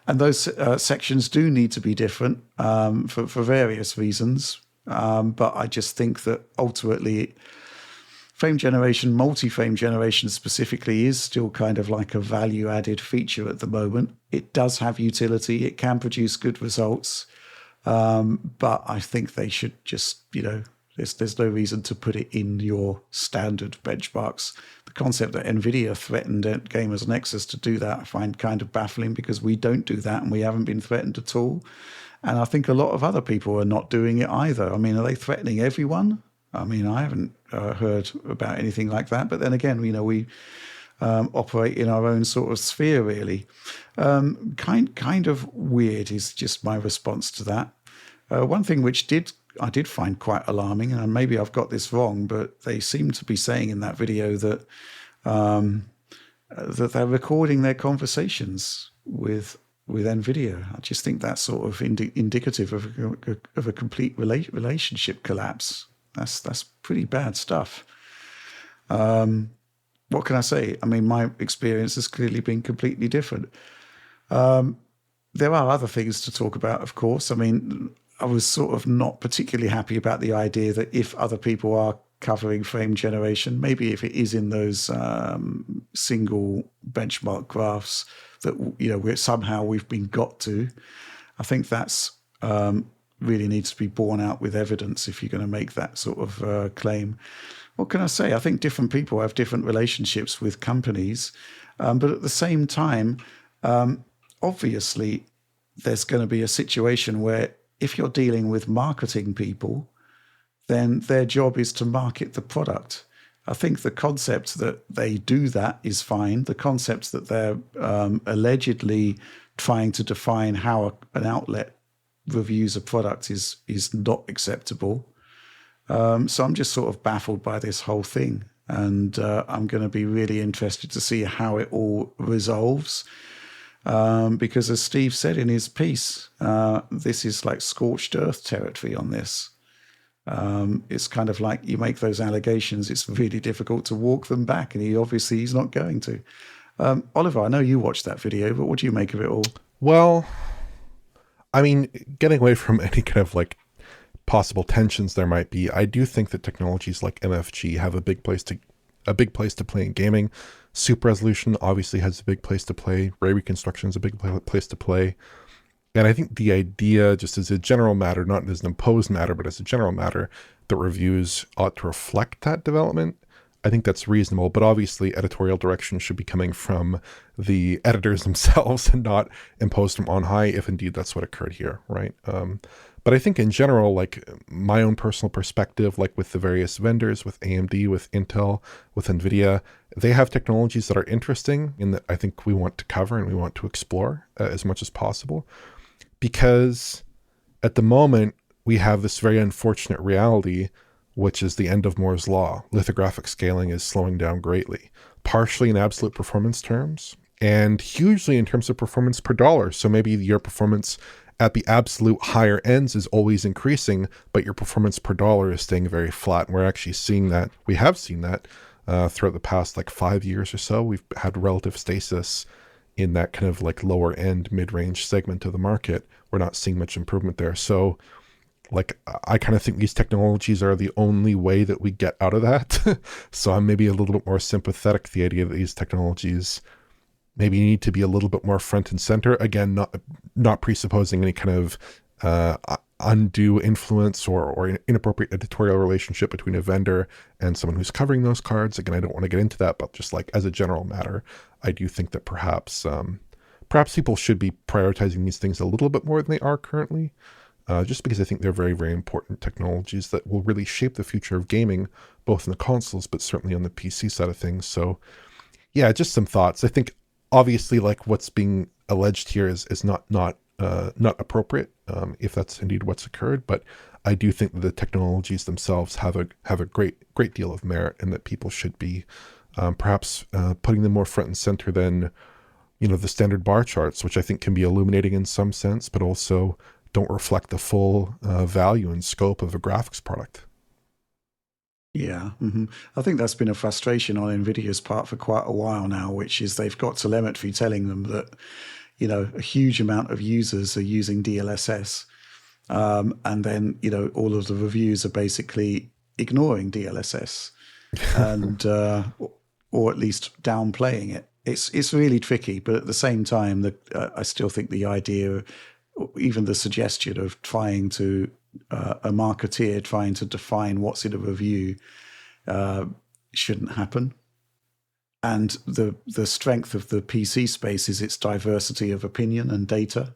And those sections do need to be different for various reasons. But I just think that ultimately frame generation, multi-frame generation specifically, is still kind of like a value-added feature at the moment. It does have utility. It can produce good results. But I think they should just, there's no reason to put it in your standard benchmarks. The concept that Nvidia threatened at Gamers Nexus to do that I find kind of baffling, because we don't do that and we haven't been threatened at all. And I think a lot of other people are not doing it either. I mean, are they threatening everyone? I mean, I haven't heard about anything like that. But then again, we operate in our own sort of sphere, really. Kind of weird is just my response to that. One thing which I did find quite alarming, and maybe I've got this wrong, but they seem to be saying in that video that that they're recording their conversations with Nvidia. I just think that's sort of indicative of a complete relationship collapse. That's pretty bad stuff. What can I say? I mean, my experience has clearly been completely different. There are other things to talk about, of course. I mean, I was sort of not particularly happy about the idea that if other people are covering frame generation, maybe if it is in those single benchmark graphs, that we've been got to. I think that's really needs to be borne out with evidence if you're going to make that sort of claim. What can I say? I think different people have different relationships with companies, but at the same time, obviously, there's going to be a situation where if you're dealing with marketing people, then their job is to market the product. I think the concept that they do that is fine. The concept that they're allegedly trying to define how an outlet reviews a product is not acceptable. So I'm just sort of baffled by this whole thing. And I'm going to be really interested to see how it all resolves. Because as Steve said in his piece, this is like scorched earth territory on this. It's kind of like you make those allegations, it's really difficult to walk them back, and he's not going to. Oliver, I know you watched that video, but what do you make of it all? Well, I mean, getting away from any kind of like possible tensions there might be, I do think that technologies like MFG have a big place to play in gaming. Super resolution obviously has a big place to play. Ray reconstruction is a big place to play. And I think the idea, just as a general matter, not as an imposed matter, but as a general matter, that reviews ought to reflect that development, I think that's reasonable. But obviously, editorial direction should be coming from the editors themselves and not imposed from on high, if indeed that's what occurred here, right? But I think in general, like my own personal perspective, like with the various vendors, with AMD, with Intel, with Nvidia, they have technologies that are interesting and that I think we want to cover and we want to explore as much as possible. Because at the moment, we have this very unfortunate reality, which is the end of Moore's law. Lithographic scaling is slowing down greatly, partially in absolute performance terms, and hugely in terms of performance per dollar. So maybe your performance at the absolute higher ends is always increasing, but your performance per dollar is staying very flat. And we're actually seeing that. We have seen that throughout the past like 5 years or so. We've had relative stasis in that kind of like lower end mid-range segment of the market. We're not seeing much improvement there. So like, I kind of think these technologies are the only way that we get out of that. So I'm maybe a little bit more sympathetic to the idea that these technologies maybe need to be a little bit more front and center. Again, not presupposing any kind of undue influence or inappropriate editorial relationship between a vendor and someone who's covering those cards. Again, I don't want to get into that, but just like as a general matter, I do think that perhaps people should be prioritizing these things a little bit more than they are currently, just because I think they're very, very important technologies that will really shape the future of gaming, both in the consoles, but certainly on the PC side of things. So yeah, just some thoughts. I think obviously like what's being alleged here is not appropriate, if that's indeed what's occurred, but I do think that the technologies themselves have a great deal of merit, and that people should be perhaps putting them more front and center than, the standard bar charts, which I think can be illuminating in some sense, but also don't reflect the full value and scope of a graphics product. Yeah, I think that's been a frustration on Nvidia's part for quite a while now, which is they've got telemetry telling them that, a huge amount of users are using DLSS. And then, all of the reviews are basically ignoring DLSS and, or at least downplaying it. It's really tricky, but at the same time, I still think the idea, even the suggestion of trying to, a marketeer trying to define what's in a review shouldn't happen. And the strength of the PC space is its diversity of opinion and data.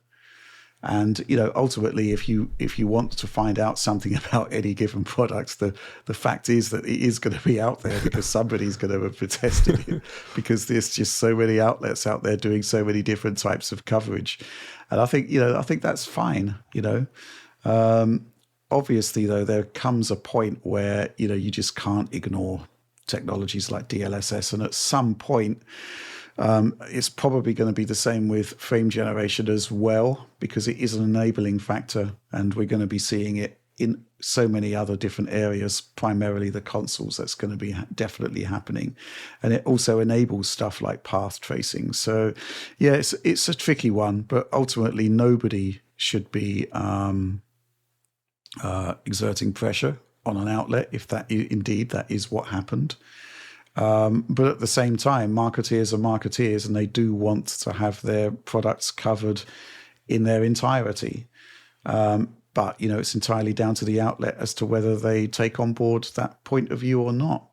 And, ultimately, if you want to find out something about any given product, the fact is that it is going to be out there because somebody's going to have tested it, because there's just so many outlets out there doing so many different types of coverage. And I think that's fine, Obviously, though, there comes a point where, you just can't ignore technologies like DLSS. And at some point, it's probably going to be the same with frame generation as well, because it is an enabling factor, and we're going to be seeing it in so many other different areas, primarily the consoles. That's going to be definitely happening. And it also enables stuff like path tracing. So, yeah, it's a tricky one, but ultimately nobody should be exerting pressure on an outlet if that is what happened. But at the same time, marketeers are marketeers, and they do want to have their products covered in their entirety. But, it's entirely down to the outlet as to whether they take on board that point of view or not.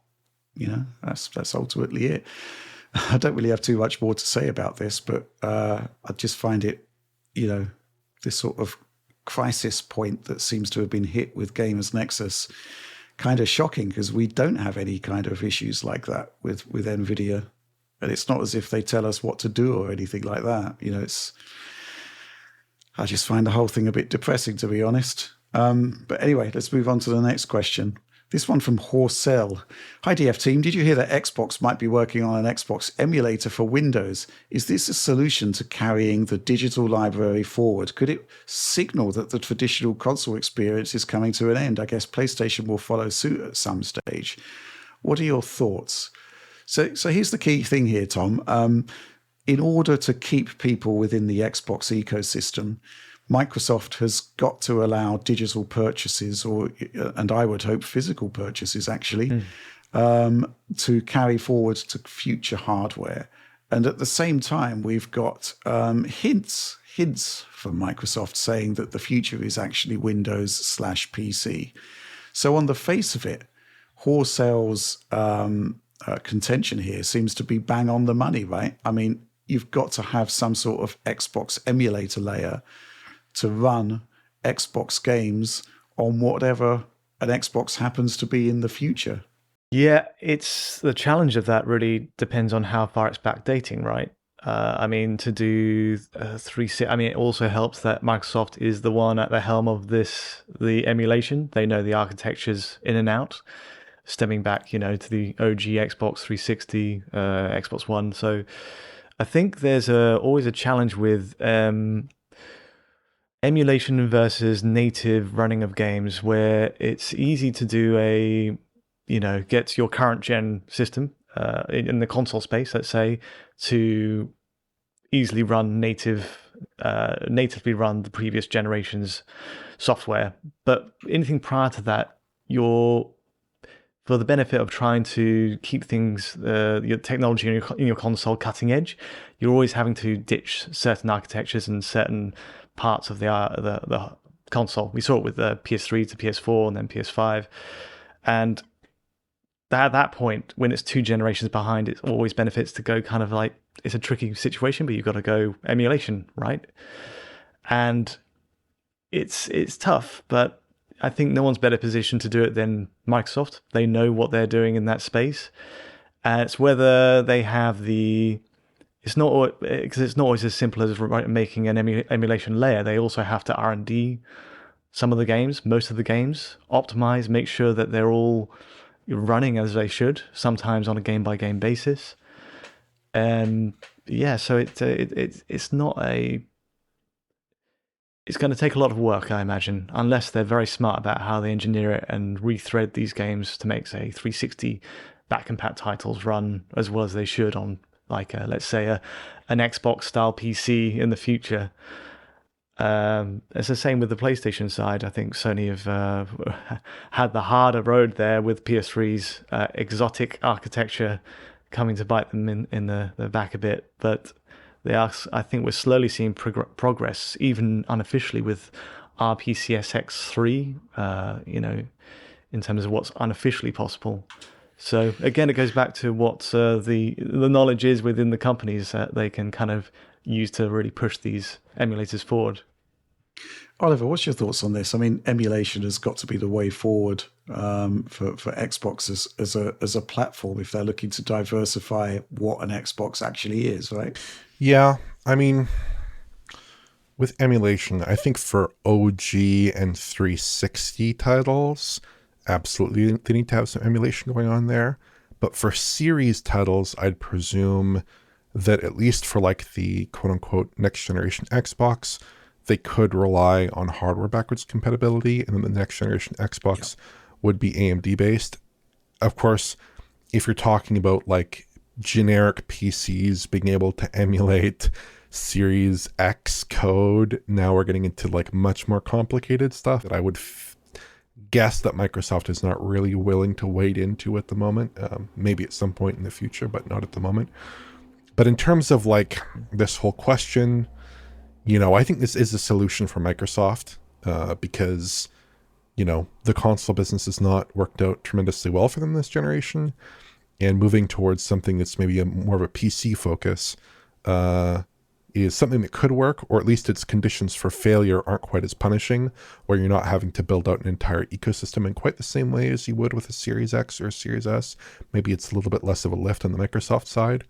That's ultimately it. I don't really have too much more to say about this, but I just find it, this sort of crisis point that seems to have been hit with Gamers Nexus kind of shocking, because we don't have any kind of issues like that with Nvidia. And it's not as if they tell us what to do or anything like that. I just find the whole thing a bit depressing, to be honest. But anyway, let's move on to the next question. This one from Horsell. Hi, DF team. Did you hear that Xbox might be working on an Xbox emulator for Windows? Is this a solution to carrying the digital library forward? Could it signal that the traditional console experience is coming to an end? I guess PlayStation will follow suit at some stage. What are your thoughts? So here's the key thing here, Tom. In order to keep people within the Xbox ecosystem, Microsoft has got to allow digital purchases, and I would hope physical purchases actually, to carry forward to future hardware. And at the same time, we've got hints from Microsoft saying that the future is actually Windows/PC. So on the face of it, Horsell's contention here seems to be bang on the money, right? I mean, you've got to have some sort of Xbox emulator layer to run Xbox games on whatever an Xbox happens to be in the future. Yeah, it's the challenge of that really depends on how far it's backdating, right? To do 360, it also helps that Microsoft is the one at the helm of the emulation. They know the architectures in and out, stemming back, to the OG Xbox 360, Xbox One. So I think there's always a challenge with emulation versus native running of games, where it's easy to do get your current gen system in the console space, let's say, to easily run natively run the previous generation's software. But anything prior to that, for the benefit of trying to keep things, your technology in your console cutting edge, you're always having to ditch certain architectures and certain parts of the console. We saw it with the PS3 to PS4 and then PS5. And at that point, when it's 2 generations behind, it always benefits to go kind of like, it's a tricky situation, but you've got to go emulation, right? And it's tough, but I think no one's better positioned to do it than Microsoft. They know what they're doing in that space. And it's whether they have it's not always as simple as making an emulation layer. They also have to R&D some of the games, most of the games, optimize, make sure that they're all running as they should, sometimes on a game-by-game basis. And so it's not it's going to take a lot of work, I imagine, unless they're very smart about how they engineer it and rethread these games to make, say, 360 back-compat titles run as well as they should on, like, let's say, an Xbox-style PC in the future. It's the same with the PlayStation side. I think Sony have had the harder road there with PS3's exotic architecture coming to bite them in the back a bit. But I think we're slowly seeing progress, even unofficially, with RPCSX3, in terms of what's unofficially possible. So again, it goes back to what the knowledge is within the companies that they can kind of use to really push these emulators forward. Oliver, what's your thoughts on this? I mean, emulation has got to be the way forward for Xbox as a platform if they're looking to diversify what an Xbox actually is, right? Yeah, I mean, with emulation, I think for OG and 360 titles, absolutely they need to have some emulation going on there. But for series titles, I'd presume that at least for like the quote-unquote next generation Xbox, they could rely on hardware backwards compatibility, and then the next generation Xbox would be AMD based. Of course, if you're talking about like generic PCs being able to emulate Series X code, now we're getting into like much more complicated stuff that I would guess that Microsoft is not really willing to wade into at the moment. Maybe at some point in the future, but not at the moment. But in terms of like this whole question, I think this is a solution for Microsoft because, the console business has not worked out tremendously well for them this generation. And moving towards something that's maybe more of a PC focus is something that could work, or at least its conditions for failure aren't quite as punishing, where you're not having to build out an entire ecosystem in quite the same way as you would with a Series X or a Series S. Maybe it's a little bit less of a lift on the Microsoft side.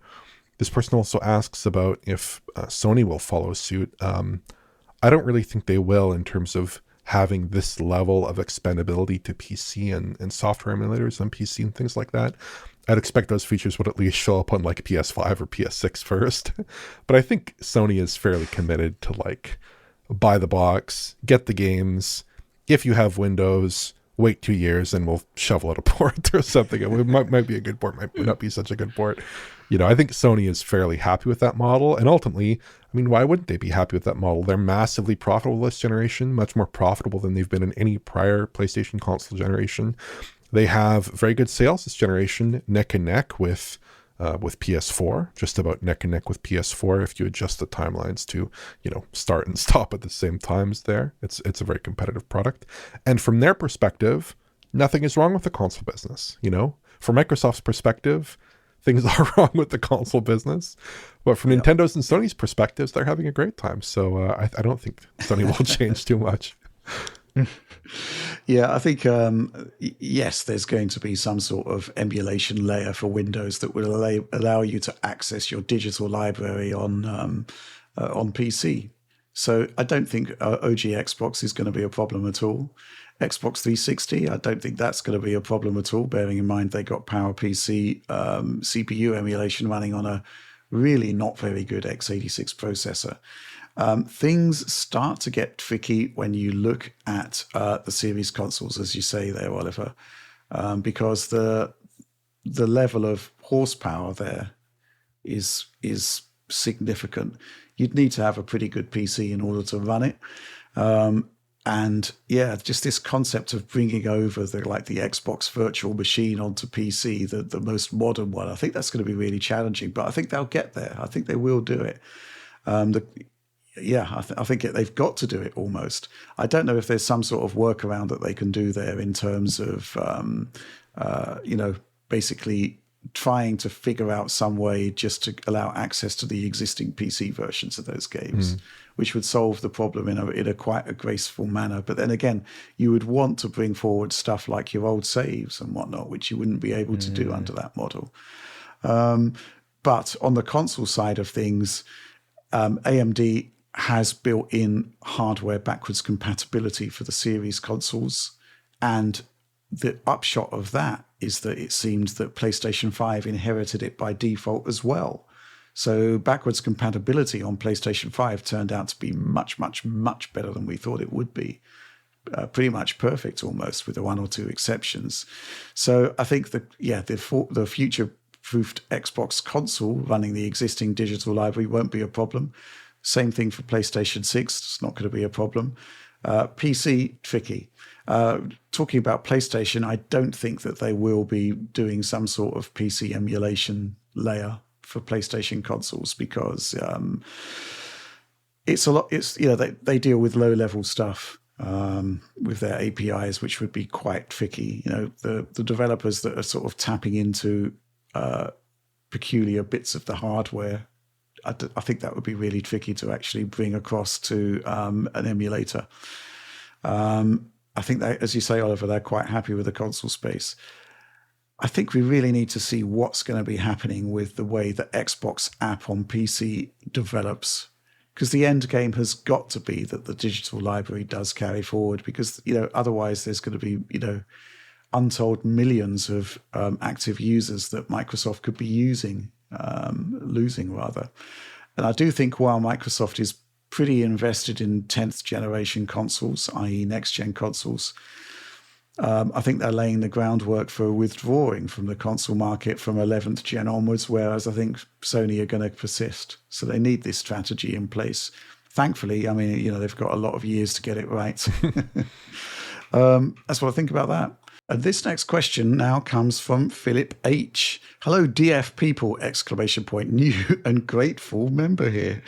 This person also asks about if Sony will follow suit. I don't really think they will in terms of having this level of expandability to PC and software emulators on PC and things like that. I'd expect those features would at least show up on like PS5 or PS6 first. But I think Sony is fairly committed to like buy the box, get the games. If you have Windows, wait 2 years and we'll shovel out a port or something. It might be a good port, might not be such a good port. I think Sony is fairly happy with that model. And ultimately, why wouldn't they be happy with that model? They're massively profitable this generation, much more profitable than they've been in any prior PlayStation console generation. They have very good sales this generation, neck and neck with PS4, just about neck and neck with PS4 if you adjust the timelines to, start and stop at the same times there. It's a very competitive product. And from their perspective, nothing is wrong with the console business. From Microsoft's perspective, things are wrong with the console business. But from Nintendo's and Sony's perspectives, they're having a great time. So I don't think Sony will change too much. Yeah, I think, yes, there's going to be some sort of emulation layer for Windows that will allow you to access your digital library on PC. So I don't think OG Xbox is going to be a problem at all. Xbox 360, I don't think that's going to be a problem at all, bearing in mind they got PowerPC CPU emulation running on a really not very good x86 processor. Things start to get tricky when you look at the series consoles, as you say there, Oliver, because the level of horsepower there is significant. You'd need to have a pretty good PC in order to run it. And yeah, just this concept of bringing over the Xbox virtual machine onto PC, the most modern one, I think that's going to be really challenging, but I think they'll get there. I think they will do it. I think they've got to do it almost. I don't know if there's some sort of workaround that they can do there in terms of, basically trying to figure out some way just to allow access to the existing PC versions of those games, which would solve the problem in a quite a graceful manner. But then again, you would want to bring forward stuff like your old saves and whatnot, which you wouldn't be able to do under that model. But on the console side of things, AMD has built in hardware backwards compatibility for the series consoles. And the upshot of that is that it seems that PlayStation 5 inherited it by default as well. So backwards compatibility on PlayStation 5 turned out to be much, much, much better than we thought it would be. Pretty much perfect almost, with one or two exceptions. So I think the future-proofed Xbox console running the existing digital library won't be a problem. Same thing for PlayStation 6. It's not going to be a problem. PC, tricky. Talking about PlayStation, I don't think that they will be doing some sort of PC emulation layer for PlayStation consoles because it's a lot. They deal with low-level stuff with their APIs, which would be quite tricky. The developers that are sort of tapping into peculiar bits of the hardware, I think that would be really tricky to actually bring across to an emulator. I think that, as you say, Oliver, they're quite happy with the console space. I think we really need to see what's going to be happening with the way the Xbox app on PC develops, because the end game has got to be that the digital library does carry forward, because otherwise there's going to be untold millions of active users that Microsoft could be losing rather. And I do think while Microsoft is pretty invested in 10th generation consoles, i.e. next gen consoles, I think they're laying the groundwork for withdrawing from the console market from 11th gen onwards, whereas I think Sony are going to persist. So they need this strategy in place. Thankfully, they've got a lot of years to get it right. That's what I think about that. And this next question now comes from Philip H. Hello, DF people! ! New and grateful member here.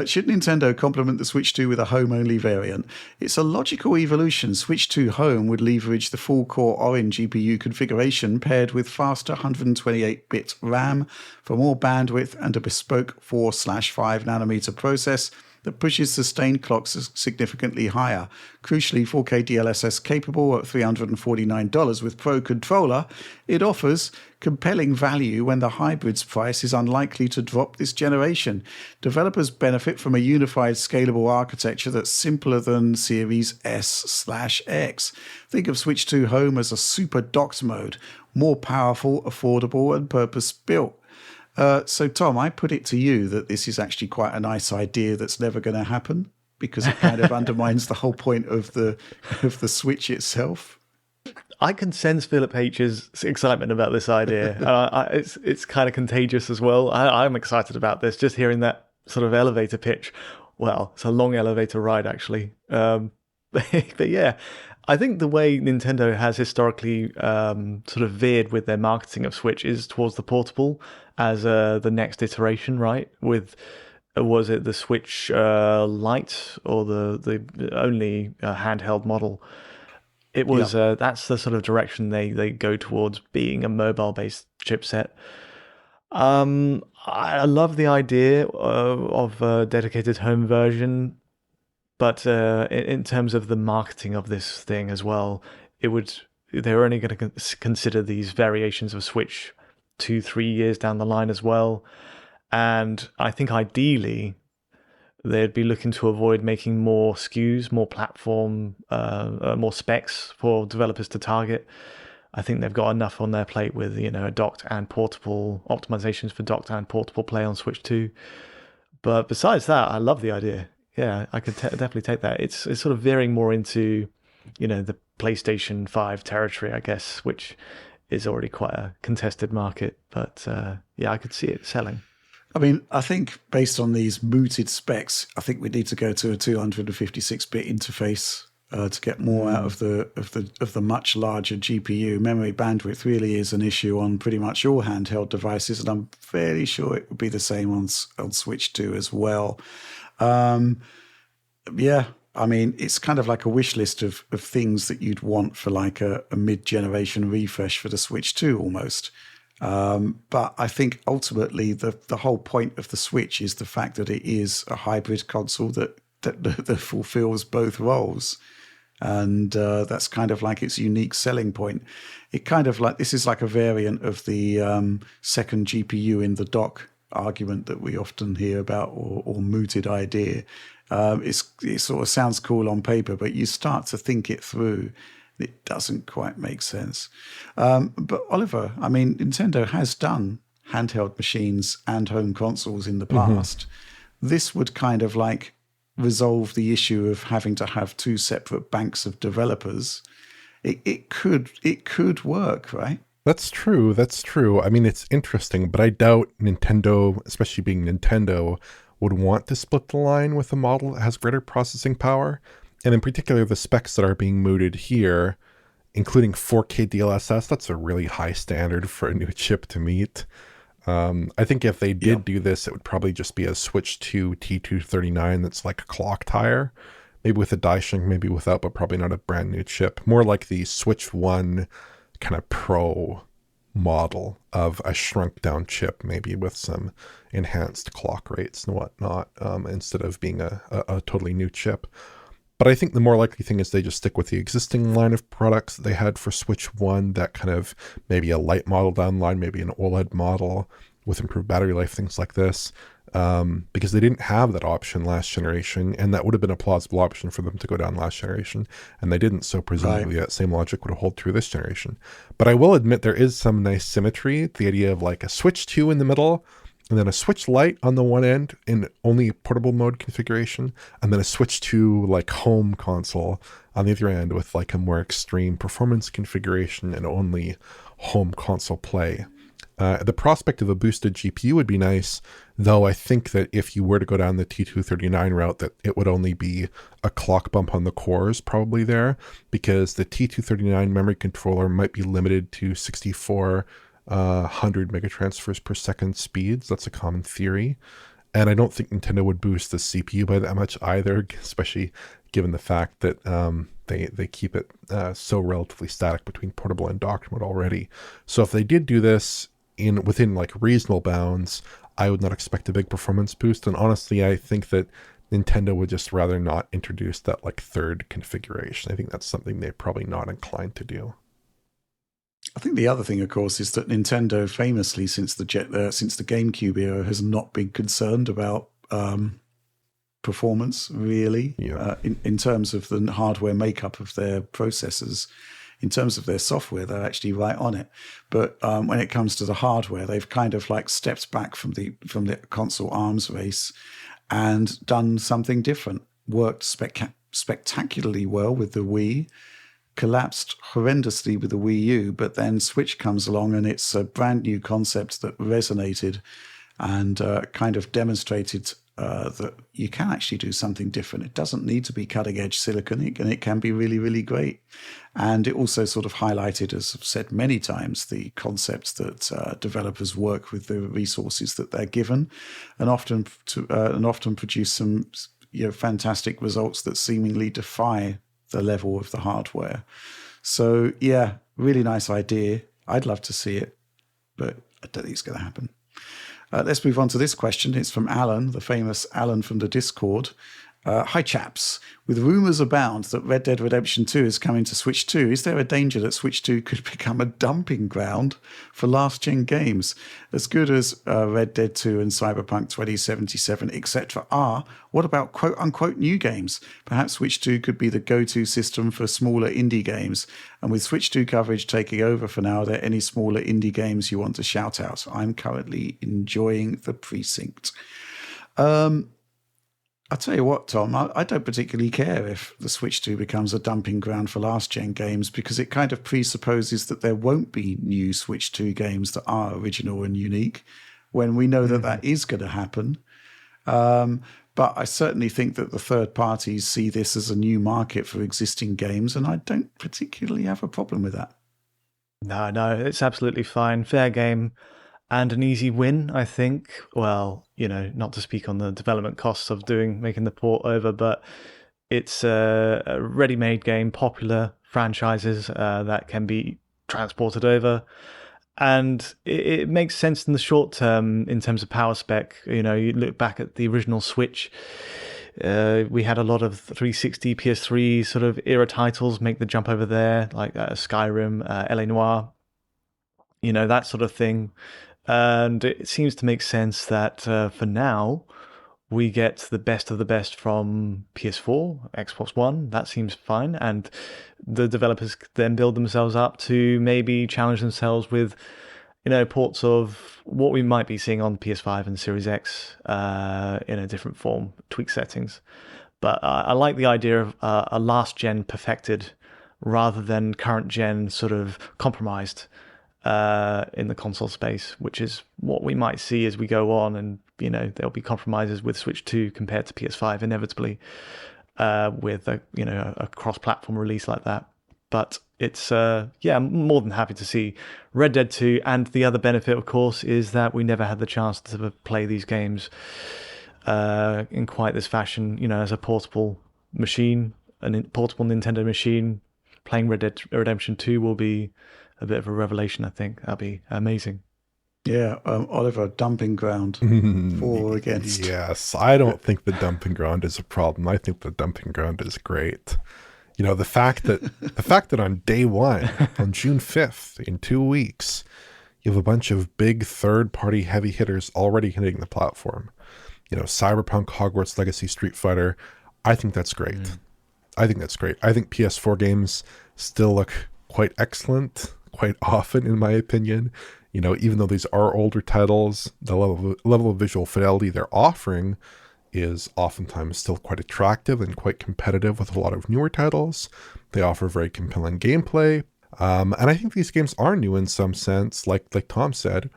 Should Nintendo complement the Switch 2 with a home-only variant? It's a logical evolution. Switch 2 Home would leverage the full-core Orange GPU configuration paired with faster 128-bit RAM for more bandwidth and a bespoke 4/5nm process that pushes sustained clocks significantly higher. Crucially, 4K DLSS capable at $349 with Pro Controller, it offers compelling value when the hybrid's price is unlikely to drop this generation. Developers benefit from a unified, scalable architecture that's simpler than Series S/X. Think of Switch 2 Home as a super docked mode, more powerful, affordable, and purpose-built. So, Tom, I put it to you that this is actually quite a nice idea that's never going to happen because it kind of undermines the whole point of the Switch itself. I can sense Philip H's excitement about this idea. It's kind of contagious as well. I'm excited about this, just hearing that sort of elevator pitch. Well, it's a long elevator ride, actually. But yeah, I think the way Nintendo has historically sort of veered with their marketing of Switch is towards the portable as the next iteration, right? With was it the Switch Lite or the only handheld model? It was that's the sort of direction they go towards, being a mobile-based chipset. I love the idea of a dedicated home version, but in terms of the marketing of this thing as well, they're only going to consider these variations of Switch 2-3 years down the line as well. And I think ideally they'd be looking to avoid making more SKUs, more platform, more specs for developers to target. I think they've got enough on their plate with, a docked and portable optimizations for docked and portable play on Switch 2. But besides that, I love the idea. Yeah, I could definitely take that. It's sort of veering more into, the PlayStation 5 territory, I guess, which is already quite a contested market. But yeah, I could see it selling. I mean, I think based on these mooted specs, I think we need to go to a 256-bit interface to get more out of the much larger GPU. Memory bandwidth really is an issue on pretty much all handheld devices, and I'm fairly sure it would be the same on Switch 2 as well. Yeah, I mean, it's kind of like a wish list of things that you'd want for like a mid-generation refresh for the Switch 2 almost. But I think ultimately the whole point of the Switch is the fact that it is a hybrid console that fulfills both roles. And that's kind of like its unique selling point. It kind of like, this is like a variant of the second GPU in the dock argument that we often hear about, or mooted idea. It sort of sounds cool on paper, but you start to think it through, it doesn't quite make sense. But Oliver, I mean, Nintendo has done handheld machines and home consoles in the past. This would kind of like resolve the issue of having to have two separate banks of developers. It could work, right? That's true. I mean, it's interesting, but I doubt Nintendo, especially being Nintendo, would want to split the line with a model that has greater processing power. And in particular, the specs that are being mooted here, including 4K DLSS, that's a really high standard for a new chip to meet. I think if they did do this, it would probably just be a Switch 2 T239 that's like a clock tire, maybe with a die shrink, maybe without, but probably not a brand new chip. More like the Switch 1 kind of Pro model of a shrunk down chip, maybe with some enhanced clock rates and whatnot, instead of being a totally new chip. But I think the more likely thing is they just stick with the existing line of products that they had for Switch 1, that kind of maybe a light model down the line, maybe an OLED model with improved battery life, things like this, because they didn't have that option last generation, and that would have been a plausible option for them to go down last generation, and they didn't, so presumably that same logic would hold true this generation. But I will admit there is some nice symmetry, the idea of like a Switch 2 in the middle, and then a Switch Lite on the one end in only portable mode configuration, and then a Switch 2 like home console on the other end with like a more extreme performance configuration and only home console play. The prospect of a boosted GPU would be nice, though I think that if you were to go down the T239 route, that it would only be a clock bump on the cores probably there, because the T239 memory controller might be limited to 6400 megatransfers per second speeds. That's a common theory. And I don't think Nintendo would boost the CPU by that much either, especially given the fact that they keep it so relatively static between portable and docked mode already. So if they did do this within like reasonable bounds, I would not expect a big performance boost. And honestly, I think that Nintendo would just rather not introduce that like third configuration. I think that's something they're probably not inclined to do. I think the other thing, of course, is that Nintendo famously, since the GameCube era, has not been concerned about performance, really, in terms of the hardware makeup of their processors. In terms of their software, they're actually right on it. But when it comes to the hardware, they've kind of like stepped back from the console arms race and done something different. Worked spectacularly well with the Wii, collapsed horrendously with the Wii U, but then Switch comes along and it's a brand new concept that resonated and kind of demonstrated that you can actually do something different. It doesn't need to be cutting edge silicon, and it can be really, really great. And it also sort of highlighted, as I've said many times, the concepts that developers work with the resources that they're given, and often produce some fantastic results that seemingly defy the level of the hardware. So yeah, really nice idea. I'd love to see it, but I don't think it's going to happen. Let's move on to this question. It's from Alan, the famous Alan from the Discord. Hi, chaps. With rumours abound that Red Dead Redemption 2 is coming to Switch 2, is there a danger that Switch 2 could become a dumping ground for last-gen games? As good as Red Dead 2 and Cyberpunk 2077, etc. are, what about quote-unquote new games? Perhaps Switch 2 could be the go-to system for smaller indie games. And with Switch 2 coverage taking over for now, are there any smaller indie games you want to shout out? I'm currently enjoying The Precinct. I'll tell you what, Tom, I don't particularly care if the Switch 2 becomes a dumping ground for last-gen games, because it kind of presupposes that there won't be new Switch 2 games that are original and unique, when we know that that is going to happen. But I certainly think that the third parties see this as a new market for existing games, and I don't particularly have a problem with that. No, it's absolutely fine. Fair game. And an easy win, I think. Well, not to speak on the development costs of making the port over, but it's a ready-made game, popular franchises that can be transported over. And it makes sense in the short term in terms of power spec. You look back at the original Switch, we had a lot of 360, PS3 sort of era titles make the jump over there, like Skyrim, LA Noire, that sort of thing. And it seems to make sense that for now, we get the best of the best from PS4, Xbox One. That seems fine. And the developers then build themselves up to maybe challenge themselves with, ports of what we might be seeing on PS5 and Series X in a different form, tweak settings. But I like the idea of a last gen perfected rather than current gen sort of compromised in the console space, which is what we might see as we go on. And, there'll be compromises with Switch 2 compared to PS5 inevitably with a cross-platform release like that. But it's, I'm more than happy to see Red Dead 2. And the other benefit, of course, is that we never had the chance to play these games in quite this fashion, as a portable machine, a portable Nintendo machine. Playing Red Dead Redemption 2 will be a bit of a revelation, I think. That'll be amazing. Yeah, Oliver, dumping ground for or against? Yes, I don't think the dumping ground is a problem. I think the dumping ground is great. The fact that on day one, on June 5th, in 2 weeks, you have a bunch of big third-party heavy hitters already hitting the platform. Cyberpunk, Hogwarts Legacy, Street Fighter. I think that's great. I think that's great. I think PS4 games still look quite excellent, quite often, in my opinion. Even though these are older titles, the level of visual fidelity they're offering is oftentimes still quite attractive and quite competitive with a lot of newer titles. They offer very compelling gameplay. And I think these games are new in some sense, like Tom said,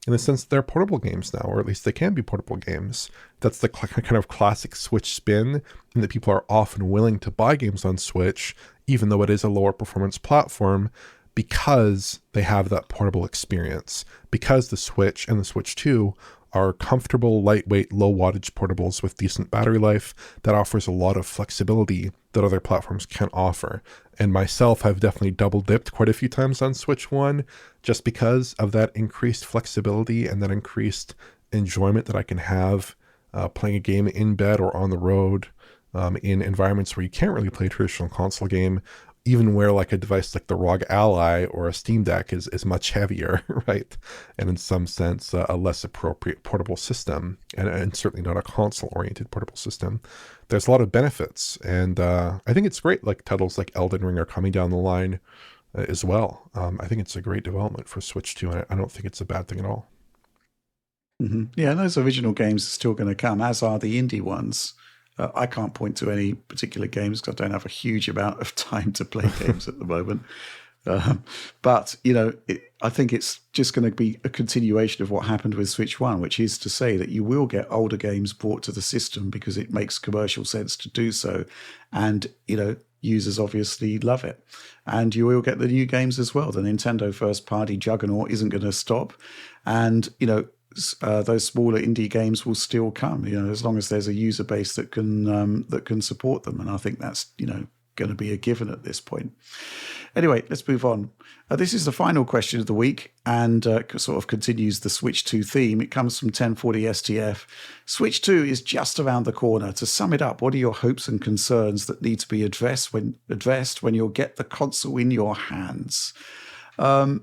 in the sense that they're portable games now, or at least they can be portable games. That's the kind of classic Switch spin, in that people are often willing to buy games on Switch, even though it is a lower performance platform, because they have that portable experience. Because the Switch and the Switch 2 are comfortable, lightweight, low wattage portables with decent battery life that offers a lot of flexibility that other platforms can't offer. And myself, I've definitely double dipped quite a few times on Switch 1 just because of that increased flexibility and that increased enjoyment that I can have playing a game in bed or on the road in environments where you can't really play a traditional console game, even where like a device like the ROG Ally or a Steam Deck is much heavier, right? And in some sense, a less appropriate portable system, and certainly not a console-oriented portable system. There's a lot of benefits, and I think it's great. Like titles like Elden Ring are coming down the line as well. I think it's a great development for Switch 2, and I don't think it's a bad thing at all. Mm-hmm. Yeah, and those original games are still going to come, as are the indie ones. I can't point to any particular games because I don't have a huge amount of time to play games at the moment. But, I think it's just going to be a continuation of what happened with Switch 1, which is to say that you will get older games brought to the system because it makes commercial sense to do so. And, users obviously love it. And you will get the new games as well. The Nintendo first-party juggernaut isn't going to stop. And, those smaller indie games will still come, as long as there's a user base that can support them. And I think that's, going to be a given at this point. Anyway, let's move on. This is the final question of the week and sort of continues the Switch 2 theme. It comes from 1040 STF. Switch 2 is just around the corner. To sum it up, what are your hopes and concerns that need to be addressed when you'll get the console in your hands? I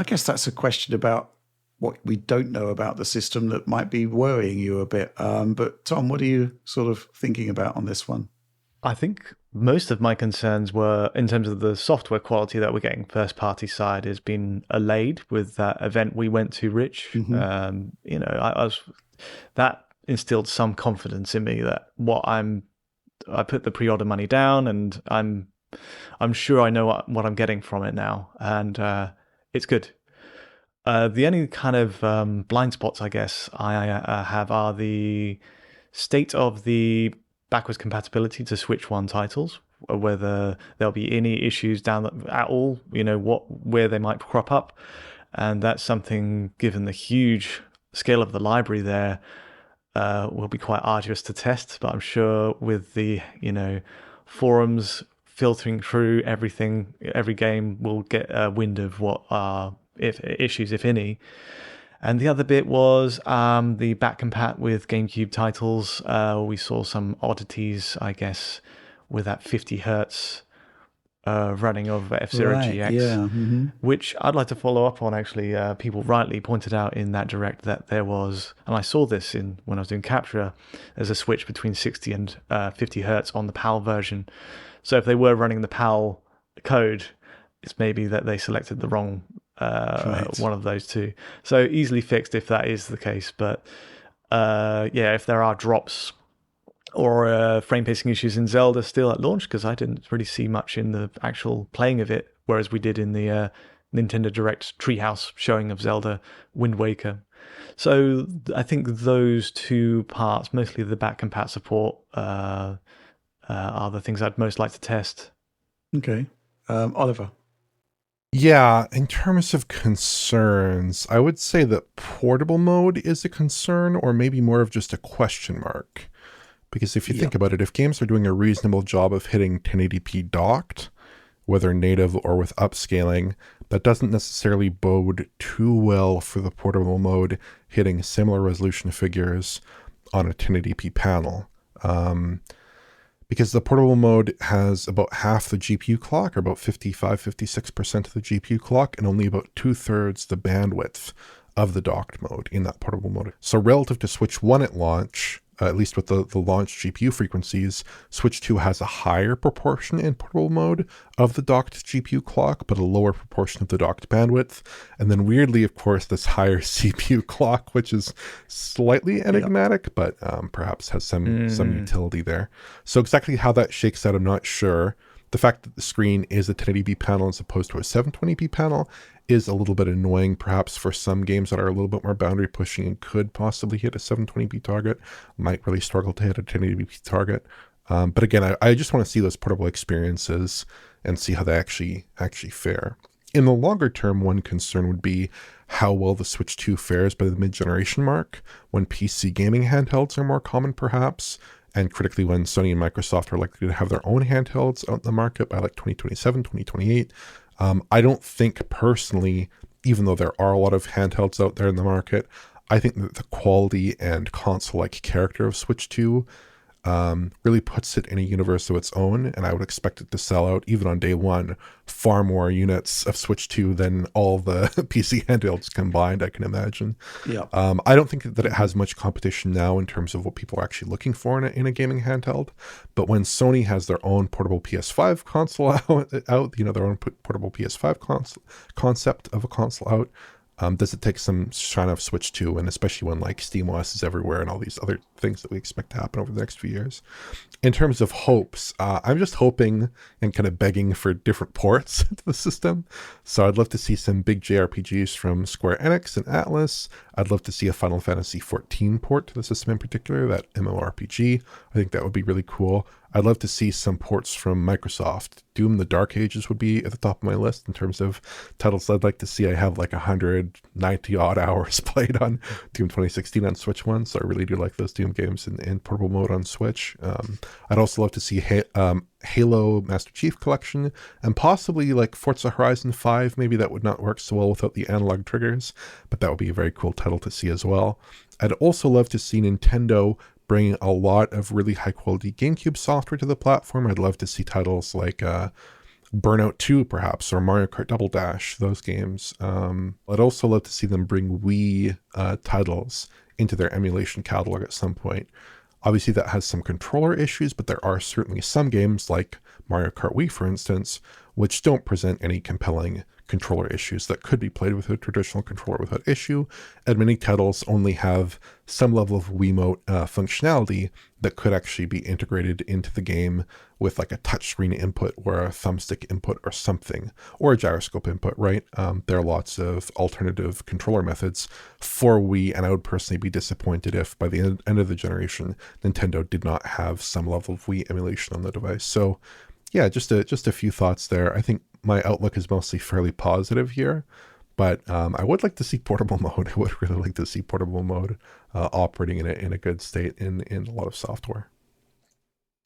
guess that's a question about what we don't know about the system that might be worrying you a bit. But Tom, what are you sort of thinking about on this one? I think most of my concerns were in terms of the software quality that we're getting. First party side has been allayed with that event we went to, Rich. Mm-hmm. That instilled some confidence in me that I put the pre-order money down, and I'm sure I know what I'm getting from it now, and it's good. The only kind of blind spots, I guess, I have are the state of the backwards compatibility to Switch 1 titles, whether there'll be any issues at all, where they might crop up. And that's something, given the huge scale of the library there, will be quite arduous to test. But I'm sure with the, forums filtering through everything, every game will get a wind of what are issues, if any. And the other bit was the back compat with GameCube titles. We saw some oddities, I guess, with that 50 hertz running of F-Zero GX, yeah. Mm-hmm. Which I'd like to follow up on, actually. People rightly pointed out in that direct that there was, and I saw this when I was doing Capture, there's a switch between 60 and 50 hertz on the PAL version. So if they were running the PAL code, it's maybe that they selected the wrong one of those two. So easily fixed if that is the case. But if there are drops or frame pacing issues in Zelda still at launch, because I didn't really see much in the actual playing of it, whereas we did in the Nintendo Direct Treehouse showing of Zelda Wind Waker. So I think those two parts, mostly the back compat support, are the things I'd most like to test. Okay. Oliver? Yeah, in terms of concerns, I would say that portable mode is a concern, or maybe more of just a question mark. Because if you think about it, if games are doing a reasonable job of hitting 1080p docked, whether native or with upscaling, that doesn't necessarily bode too well for the portable mode hitting similar resolution figures on a 1080p panel. Because the portable mode has about half the GPU clock, or about 56% of the GPU clock, and only about 2/3 the bandwidth of the docked mode in that portable mode. So relative to Switch 1 at launch, at least with the launch GPU frequencies, Switch 2 has a higher proportion in portable mode of the docked GPU clock, but a lower proportion of the docked bandwidth. And then weirdly, of course, this higher CPU clock, which is slightly enigmatic, but perhaps has some utility there. So exactly how that shakes out, I'm not sure. the fact that the screen is a 1080p panel as opposed to a 720p panel is a little bit annoying, perhaps for some games that are a little bit more boundary pushing and could possibly hit a 720p target, might really struggle to hit a 1080p target. But again, I just want to see those portable experiences and see how they actually fare. In the longer term, one concern would be how well the Switch 2 fares by the mid-generation mark, when PC gaming handhelds are more common perhaps, and critically when Sony and Microsoft are likely to have their own handhelds out in the market by like 2027, 2028. I don't think personally, even though there are a lot of handhelds out there in the market, I think that the quality and console-like character of Switch 2 really puts it in a universe of its own, and I would expect it to sell out, even on day one, far more units of Switch 2 than all the PC handhelds combined, I can imagine. Yeah. I don't think that it has much competition now in terms of what people are actually looking for in a gaming handheld, but when Sony has their own portable PS5 console out, their own portable PS5 concept of a console out, does it take some shine off Switch 2, and especially when like SteamOS is everywhere and all these other things that we expect to happen over the next few years. In terms of hopes, I'm just hoping and kind of begging for different ports to the system. So I'd love to see some big JRPGs from Square Enix and Atlas. I'd love to see a Final Fantasy XIV port to the system in particular, that MMORPG. I think that would be really cool. I'd love to see some ports from Microsoft. Doom the Dark Ages would be at the top of my list in terms of titles I'd like to see. I have like 190 odd hours played on Doom 2016 on Switch 1, so I really do like those Doom games in portable mode on Switch. I'd also love to see Halo Master Chief Collection, and possibly like Forza Horizon 5. Maybe that would not work so well without the analog triggers, but that would be a very cool title to see as well. I'd also love to see Nintendo bring a lot of really high quality GameCube software to the platform. I'd love to see titles like Burnout 2 perhaps, or Mario Kart Double Dash, those games. I'd also love to see them bring Wii titles into their emulation catalog at some point. Obviously that has some controller issues, but there are certainly some games like Mario Kart Wii, for instance, which don't present any compelling controller issues that could be played with a traditional controller without issue, and many titles only have some level of Wiimote functionality that could actually be integrated into the game with like a touchscreen input or a thumbstick input or something, or a gyroscope input, right? There are lots of alternative controller methods for Wii, and I would personally be disappointed if by the end of the generation, Nintendo did not have some level of Wii emulation on the device. So yeah, just a few thoughts there. I think my outlook is mostly fairly positive here, but I would like to see portable mode. I would really like to see portable mode operating in a good state in a lot of software.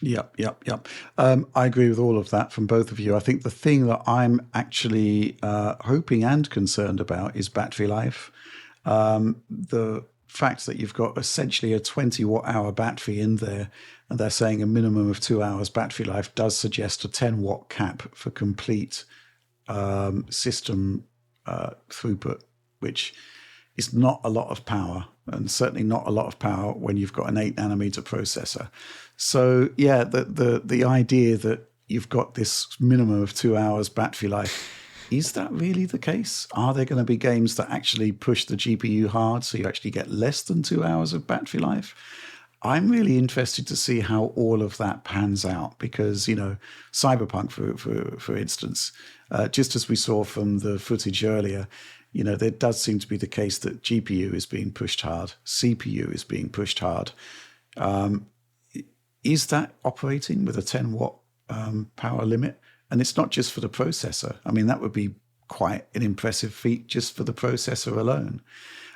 Yep. I agree with all of that from both of you. I think the thing that I'm actually hoping and concerned about is battery life. The fact that you've got essentially a 20 watt hour battery in there, and they're saying a minimum of 2 hours battery life, does suggest a 10 watt cap for complete system throughput, which is not a lot of power, and certainly not a lot of power when you've got an 8 nanometer processor. So yeah, the idea that you've got this minimum of 2 hours battery life, is that really the case? Are there going to be games that actually push the GPU hard so you actually get less than 2 hours of battery life? I'm really interested to see how all of that pans out, because, you know, Cyberpunk, for instance, just as we saw from the footage earlier, you know, there does seem to be the case that GPU is being pushed hard, CPU is being pushed hard. Is that operating with a 10 watt power limit? And it's not just for the processor. I mean, that would be quite an impressive feat just for the processor alone.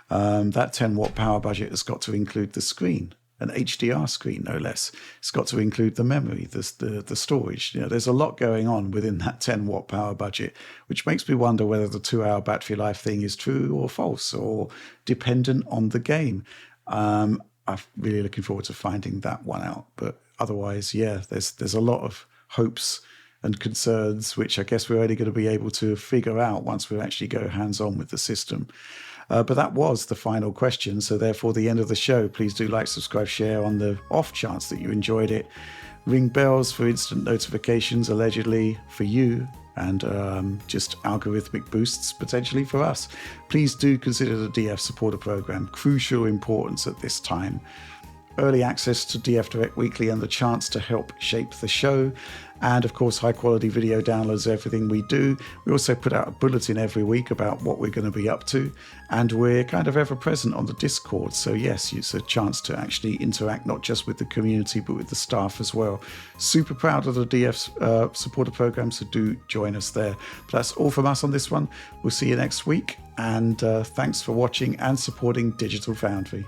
That 10 watt power budget has got to include the screen, an HDR screen, no less. It's got to include the memory, the storage. You know, there's a lot going on within that 10 watt power budget, which makes me wonder whether the 2 hour battery life thing is true or false or dependent on the game. I'm really looking forward to finding that one out. But otherwise, yeah, there's a lot of hopes and concerns, which I guess we're only going to be able to figure out once we actually go hands-on with the system. But that was the final question. So therefore, the end of the show. Please do like, subscribe, share on the off chance that you enjoyed it. Ring bells for instant notifications, allegedly for you, and just algorithmic boosts potentially for us. Please do consider the DF supporter program crucial importance at this time. early access to DF Direct Weekly and the chance to help shape the show. And of course, high quality video downloads, everything we do. We also put out a bulletin every week about what we're going to be up to. And we're kind of ever present on the Discord. So yes, it's a chance to actually interact not just with the community, but with the staff as well. Super proud of the DF supporter program, so do join us there. But that's all from us on this one. We'll see you next week. And thanks for watching and supporting Digital Foundry.